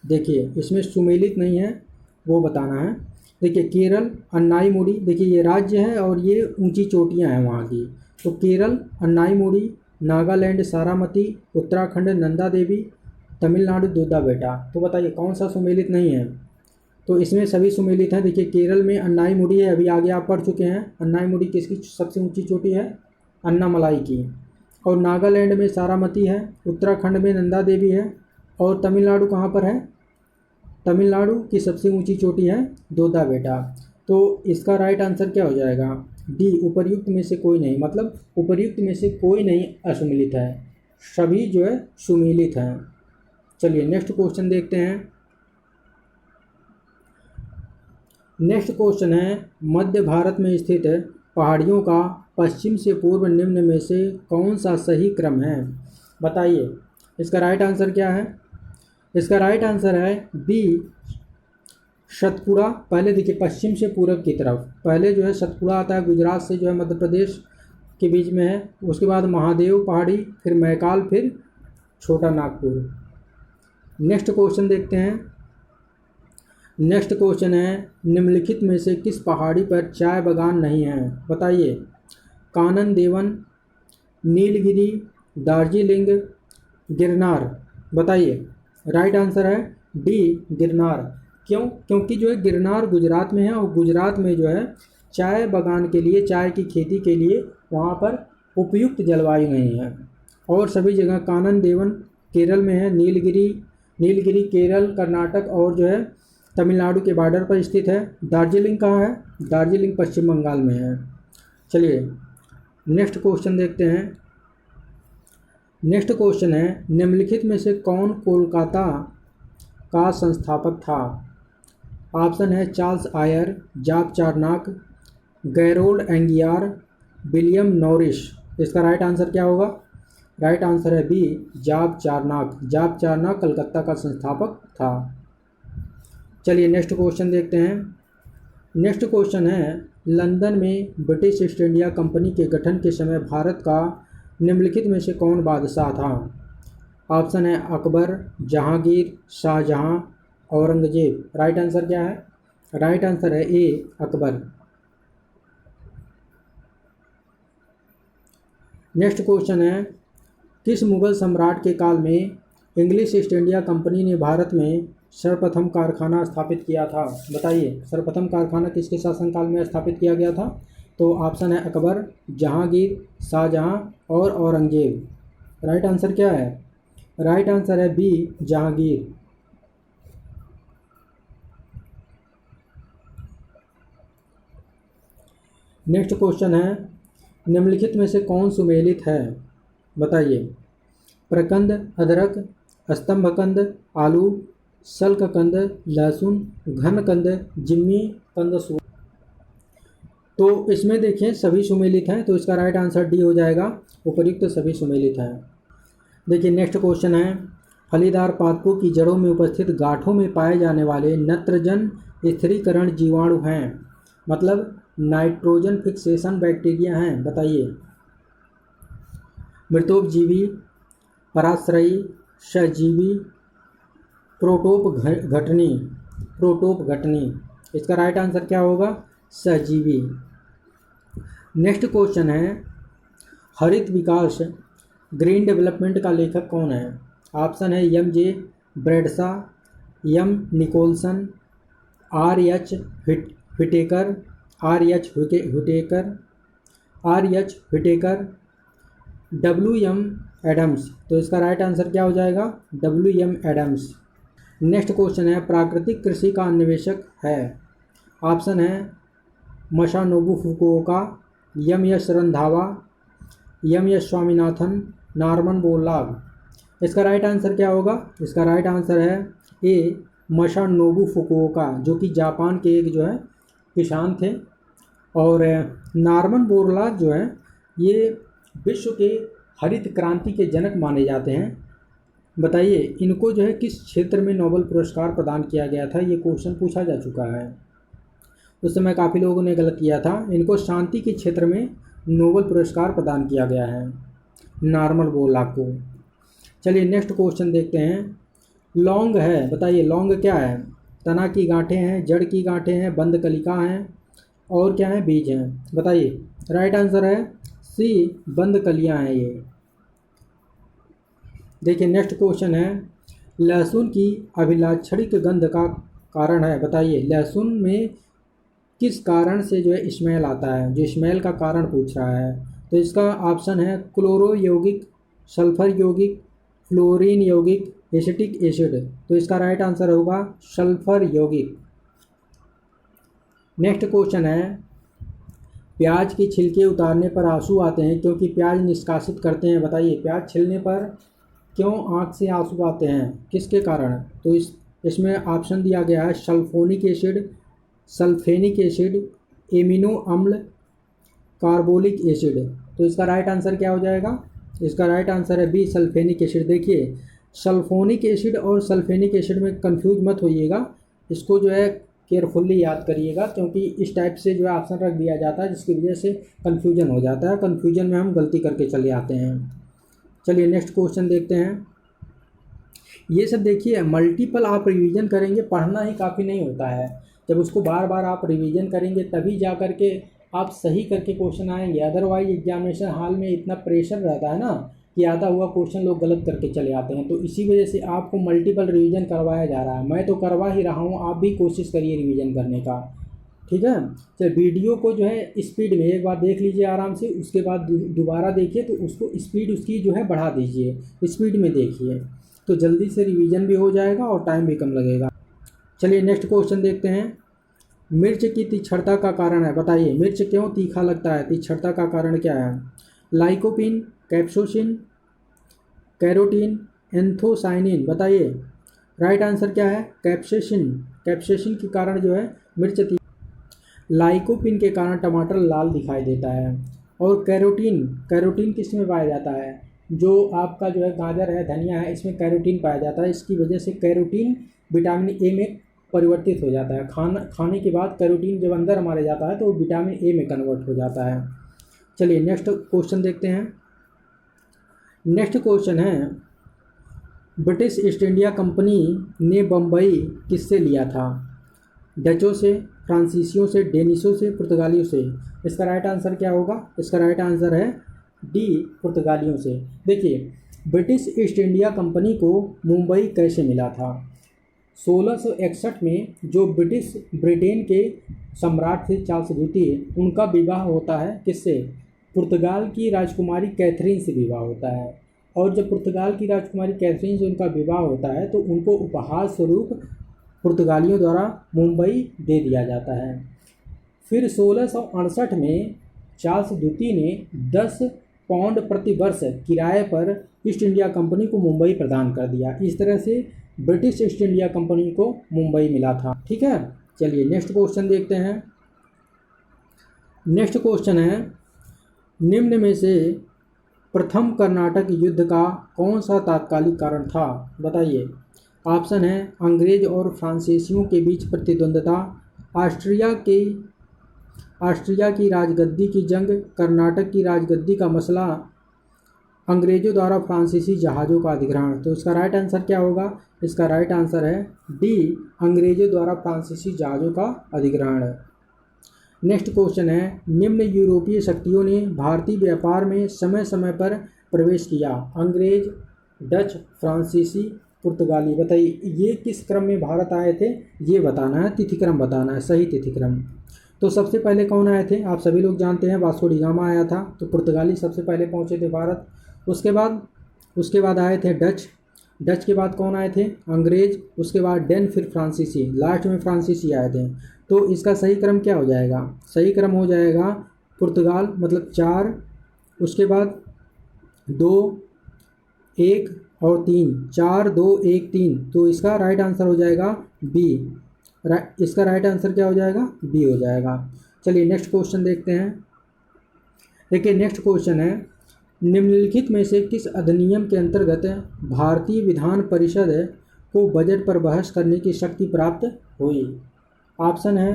देखिए इसमें सुमेलित नहीं है वो बताना है। देखिए केरल, अन्नाईमुड़ी, देखिए ये राज्य है और ये ऊंची चोटियां हैं वहाँ की। तो केरल, अन्नाईमुड़ी, नागालैंड सारामती, उत्तराखंड नंदा देवी, तमिलनाडु दोदा बेटा। तो बताइए कौन सा सुमेलित नहीं है? तो इसमें सभी सुमेलित हैं। देखिए केरल में अन्नाईमुड़ी है, अभी आगे आप पढ़ चुके हैं। अन्नाईमुड़ी किसकी सबसे ऊंची चोटी है? अन्नामलाई की। और नागालैंड में सारामती है, उत्तराखंड में नंदा देवी है, और तमिलनाडु कहाँ पर है? तमिलनाडु की सबसे ऊंची चोटी है दोदा बेटा। तो इसका राइट आंसर क्या हो जाएगा? डी, उपर्युक्त में से कोई नहीं। मतलब उपर्युक्त में से कोई नहीं असुमेलित है, सभी जो है सुमेलित हैं। चलिए नेक्स्ट क्वेश्चन देखते हैं। नेक्स्ट क्वेश्चन है, मध्य भारत में स्थित पहाड़ियों का पश्चिम से पूर्व निम्न में से कौन सा सही क्रम है? बताइए इसका राइट आंसर क्या है? इसका राइट आंसर है बी, सतपुड़ा। पहले देखिए पश्चिम से पूरब की तरफ पहले जो है सतपुड़ा आता है, गुजरात से जो है मध्य प्रदेश के बीच में है। उसके बाद महादेव पहाड़ी, फिर मैकाल, फिर छोटा नागपुर। नेक्स्ट क्वेश्चन देखते हैं। नेक्स्ट क्वेश्चन है, निम्नलिखित में से किस पहाड़ी पर चाय बागान नहीं है? बताइए। कानन देवन, नीलगिरी, दार्जिलिंग, गिरनार। बताइए। राइट आंसर है डी, गिरनार। क्यों? क्योंकि जो है गिरनार गुजरात में है, और गुजरात में जो है चाय बागान के लिए, चाय की खेती के लिए वहाँ पर उपयुक्त जलवायु नहीं है। और सभी जगह कानन देवन केरल में है, नीलगिरी केरल, कर्नाटक और जो है तमिलनाडु के बॉर्डर पर स्थित है। दार्जिलिंग कहाँ है? दार्जिलिंग पश्चिम बंगाल में है। चलिए नेक्स्ट क्वेश्चन देखते हैं। नेक्स्ट क्वेश्चन है, निम्नलिखित में से कौन कोलकाता का संस्थापक था? ऑप्शन है Charles Eyre, Jock Charnock, Gerald Aungier, William Norris. इसका राइट आंसर क्या होगा? राइट आंसर है B, Jock Charnock. Jock Charnock Calcutta का संस्थापक था। चलिए नेक्स्ट क्वेश्चन देखते हैं। नेक्स्ट क्वेश्चन है, लंदन में ब्रिटिश ईस्ट इंडिया कंपनी के गठन के समय भारत का निम्नलिखित में से कौन बादशाह था? ऑप्शन है अकबर, जहांगीर, शाहजहां, औरंगजेब। राइट आंसर क्या है? राइट आंसर है ए, अकबर। नेक्स्ट क्वेश्चन है, किस मुगल सम्राट के काल में इंग्लिश ईस्ट इंडिया कंपनी ने भारत में सर्वप्रथम कारखाना स्थापित किया था? बताइए, सर्वप्रथम कारखाना किसके शासनकाल में स्थापित किया गया था? तो ऑप्शन है अकबर, जहांगीर, शाहजहां और औरंगजेब। राइट आंसर क्या है? राइट आंसर है बी, जहांगीर। नेक्स्ट क्वेश्चन है, निम्नलिखित में से कौन सुमेलित है? बताइए, प्रकंद, अदरक, स्तंभकंद, आलू, शल्ककंद, लहसुन, घनकंद, जिम्मी, कंद सूर। तो इसमें देखिए सभी सुमेलित हैं, तो इसका राइट आंसर डी हो जाएगा, उपर्युक्त सभी सुमेलित हैं। देखिए नेक्स्ट क्वेश्चन है, फलीदार पादपों की जड़ों में उपस्थित गांठों में पाए जाने वाले नत्रजन स्थिरीकरण जीवाणु हैं, मतलब नाइट्रोजन फिक्सेशन बैक्टीरिया हैं। बताइए, मृतोपजीवी, पराश्रयी, सहजीवी, प्रोटोपघटनी। इसका राइट आंसर क्या होगा? सहजीवी। नेक्स्ट क्वेश्चन है, हरित विकास ग्रीन डेवलपमेंट का लेखक कौन है? ऑप्शन है M J Bradshaw, M Nicholson, R H Whittaker, W M Adams. तो इसका राइट आंसर क्या हो जाएगा? W M Adams. Next question है, प्राकृतिक कृषि का अन्वेषक है? ऑप्शन है Masanobu Fukuoka, M S Randhawa, M S Swaminathan, Norman Borlaug. इसका राइट आंसर क्या होगा? इसका राइट आंसर है ए, मसानोबु फुकुओका, जो कि जापान के एक जो है किसान थे। और नॉर्मन बोरलॉग जो है ये विश्व के हरित क्रांति के जनक माने जाते हैं। बताइए, इनको जो है किस क्षेत्र में नोबेल पुरस्कार प्रदान किया गया था? ये क्वेश्चन पूछा जा चुका है, उस समय काफ़ी लोगों ने गलत किया था। इनको शांति के क्षेत्र में नोबेल पुरस्कार प्रदान किया गया है, नॉर्मन बोरलॉग को। चलिए नेक्स्ट क्वेश्चन देखते हैं, लौंग है, बताइए लौंग क्या है? तना की गांठें हैं, जड़ की गांठें हैं, बंद कलिका हैं, और क्या है? बीज हैं। बताइए, राइट आंसर है सी, बंद कलियां हैं ये। देखिए नेक्स्ट क्वेश्चन है, लहसुन की अभिलाक्षणिक गंध का कारण है? बताइए, लहसुन में किस कारण से जो है स्मेल आता है? जो स्मेल का कारण पूछ रहा है, तो इसका ऑप्शन है क्लोरो यौगिक, सल्फर यौगिक, फ्लोरीन यौगिक, एसिटिक एसिड। तो इसका राइट आंसर होगा सल्फर यौगिक। नेक्स्ट क्वेश्चन है, प्याज की छिलके उतारने पर आंसू आते हैं क्योंकि प्याज निष्कासित करते हैं। बताइए, प्याज छिलने पर क्यों आँख से आंसू आते हैं, किसके कारण? तो इसमें ऑप्शन दिया गया है sulphonic acid, sulphenic acid, amino अम्ल, कार्बोलिक एसिड। तो इसका राइट आंसर क्या हो जाएगा? इसका राइट आंसर है बी, सल्फेनिक एसिड। देखिए, सल्फोनिक एसिड और सल्फेनिक एसिड में कंफ्यूज मत होइएगा, इसको जो है केयरफुल्ली याद करिएगा, क्योंकि इस टाइप से जो है ऑप्शन रख दिया जाता है जिसकी वजह से कन्फ्यूजन हो जाता है, कन्फ्यूजन में हम गलती करके चले आते हैं। चलिए नेक्स्ट क्वेश्चन देखते हैं। ये सब देखिए मल्टीपल आप रिवीजन करेंगे, पढ़ना ही काफ़ी नहीं होता है, जब उसको बार बार आप रिवीजन करेंगे तभी जा करके आप सही करके क्वेश्चन आएंगे। अदरवाइज एग्जामिनेशन हॉल में इतना प्रेशर रहता है ना कि आता हुआ क्वेश्चन लोग गलत करके चले आते हैं, तो इसी वजह से आपको मल्टीपल रिवीजन करवाया जा रहा है। मैं तो करवा ही रहा हूँ, आप भी कोशिश करिए रिवीजन करने का, ठीक है। चलिए वीडियो को जो है स्पीड में एक बार देख लीजिए आराम से, उसके बाद दोबारा देखिए तो उसको स्पीड उसकी जो है बढ़ा दीजिए, स्पीड में देखिए, तो जल्दी से रिवीजन भी हो जाएगा और टाइम भी कम लगेगा। चलिए नेक्स्ट क्वेश्चन देखते हैं, मिर्च की तीक्ष्णता का कारण है? बताइए, मिर्च क्यों तीखा लगता है? तीक्ष्णता का कारण क्या है? Lycopene, capsaicin, carotene, anthocyanin. बताइए, राइट आंसर क्या है? कैप्सेसिन। कैप्सेसिन के कारण जो है मिर्च लाइकोपिन के कारण टमाटर लाल दिखाई देता है। और कैरोटीन, कैरोटीन किस में पाया जाता है? जो आपका जो है गाजर है, धनिया है, इसमें कैरोटीन पाया जाता है, इसकी वजह से कैरोटीन विटामिन ए में परिवर्तित हो जाता है। खाने के बाद कैरोटीन जब अंदर हमारे जाता है तो वो विटामिन ए में कन्वर्ट हो जाता है। चलिए नेक्स्ट क्वेश्चन देखते हैं। नेक्स्ट क्वेश्चन है, ब्रिटिश ईस्ट इंडिया कंपनी ने बम्बई किससे लिया था? डचों से, फ्रांसीसियों से, डेनिशों से, पुर्तगालियों से। इसका राइट आंसर क्या होगा? इसका राइट आंसर है डी पुर्तगालियों से। देखिए, ब्रिटिश ईस्ट इंडिया कंपनी को मुंबई कैसे मिला था? 1661 में जो ब्रिटेन के सम्राट थे चार्ल्स द्वितीय, उनका विवाह होता है किससे? पुर्तगाल की राजकुमारी कैथरीन से विवाह होता है। और जब पुर्तगाल की राजकुमारी कैथरीन से उनका विवाह होता है तो उनको उपहार स्वरूप पुर्तगालियों द्वारा मुंबई दे दिया जाता है। फिर 1668 में चार्ल्स द्वितीय ने 10 पाउंड प्रति वर्ष किराए पर ईस्ट इंडिया कंपनी को मुंबई प्रदान कर दिया। इस तरह से ब्रिटिश ईस्ट इंडिया कंपनी को मुंबई मिला था। ठीक है, चलिए नेक्स्ट क्वेश्चन देखते हैं। नेक्स्ट क्वेश्चन है, निम्न में से प्रथम कर्नाटक युद्ध का कौन सा तात्कालिक कारण था? बताइए। ऑप्शन है अंग्रेज और फ्रांसीसियों के बीच प्रतिद्वंद्विता, ऑस्ट्रिया की राजगद्दी की जंग, कर्नाटक की राजगद्दी का मसला, अंग्रेजों द्वारा फ्रांसीसी जहाज़ों का अधिग्रहण। तो इसका राइट आंसर क्या होगा? इसका राइट आंसर है डी, अंग्रेजों द्वारा फ्रांसीसी जहाज़ों का अधिग्रहण। नेक्स्ट क्वेश्चन है, निम्न यूरोपीय शक्तियों ने भारतीय व्यापार में समय समय पर प्रवेश किया? अंग्रेज, डच, फ्रांसीसी, पुर्तगाली। बताइए ये किस क्रम में भारत आए थे, ये बताना है, तिथिक्रम बताना है, सही तिथिक्रम। तो सबसे पहले कौन आए थे? आप सभी लोग जानते हैं, वास्को डी गामा आया था। तो पुर्तगाली सबसे पहले पहुंचे थे भारत। उसके बाद आए थे डच के बाद कौन आए थे? अंग्रेज, उसके बाद डेन, फिर फ्रांसीसी, लास्ट में फ्रांसीसी आए थे। तो इसका सही क्रम क्या हो जाएगा? सही क्रम हो जाएगा पुर्तगाल मतलब 4, उसके बाद 2, 1 और 3, 4, 2, 1, 3। तो इसका राइट आंसर हो जाएगा बी। इसका राइट आंसर क्या हो जाएगा? बी हो जाएगा। चलिए नेक्स्ट क्वेश्चन देखते हैं। देखिए नेक्स्ट क्वेश्चन है, निम्नलिखित में से किस अधिनियम के अंतर्गत भारतीय विधान परिषद को बजट पर बहस करने की शक्ति प्राप्त हुई? ऑप्शन है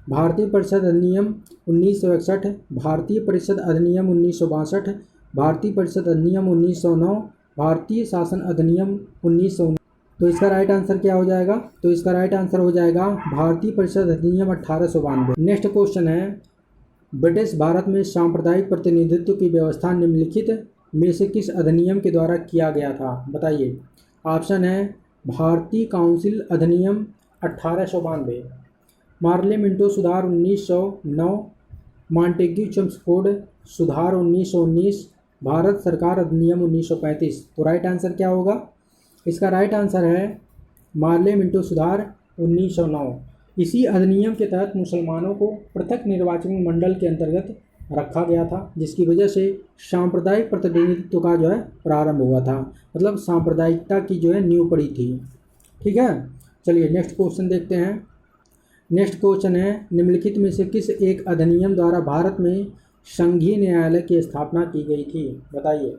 भारतीय परिषद अधिनियम 1961, भारतीय परिषद अधिनियम 1962, भारतीय परिषद अधिनियम 1909, भारतीय शासन अधिनियम 1919। तो इसका राइट आंसर क्या हो जाएगा? तो इसका राइट आंसर हो जाएगा भारतीय परिषद अधिनियम 1892। नेक्स्ट क्वेश्चन है, ब्रिटिश भारत में सांप्रदायिक प्रतिनिधित्व की व्यवस्था निम्नलिखित में से किस अधिनियम के द्वारा किया गया था? बताइए। ऑप्शन है भारतीय काउंसिल अधिनियम 1892, पार्लियामेंटो सुधार 1909, मॉन्टेग्यू चेम्सफोर्ड सुधार 1919, भारत सरकार अधिनियम 1935। तो राइट आंसर क्या होगा? इसका राइट आंसर है पार्लियामेंटो सुधार 1909। इसी अधिनियम के तहत मुसलमानों को पृथक निर्वाचन मंडल के अंतर्गत रखा गया था, जिसकी वजह से सांप्रदायिक प्रतिनिधित्व का जो है प्रारंभ हुआ था। मतलब सांप्रदायिकता की जो है नींव पड़ी थी। ठीक है, चलिए नेक्स्ट क्वेश्चन देखते हैं। नेक्स्ट क्वेश्चन है, निम्नलिखित में से किस एक अधिनियम द्वारा भारत में संघीय न्यायालय की स्थापना की गई थी? बताइए।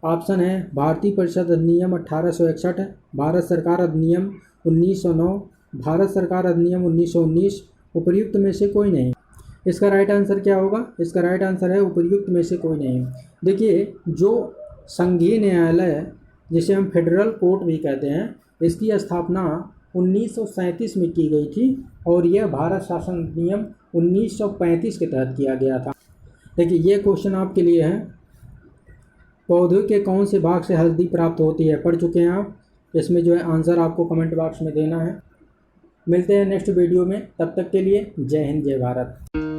ऑप्शन है भारतीय परिषद अधिनियम 1861, भारत सरकार अधिनियम 1909, भारत सरकार अधिनियम 1919, उपर्युक्त में से कोई नहीं। इसका राइट आंसर क्या होगा? इसका राइट आंसर है उपर्युक्त में से कोई नहीं। देखिए, जो संघीय न्यायालय जिसे हम फेडरल कोर्ट भी कहते हैं, इसकी स्थापना 1937 में की गई थी और यह भारत शासन अधिनियम 1935 के तहत किया गया था। देखिए ये क्वेश्चन आपके लिए है, पौधे के कौन से भाग से हल्दी प्राप्त होती है? पढ़ चुके हैं आप। इसमें जो है आंसर आपको कमेंट बॉक्स में देना है। मिलते हैं नेक्स्ट वीडियो में, तब तक के लिए जय हिंद जय भारत।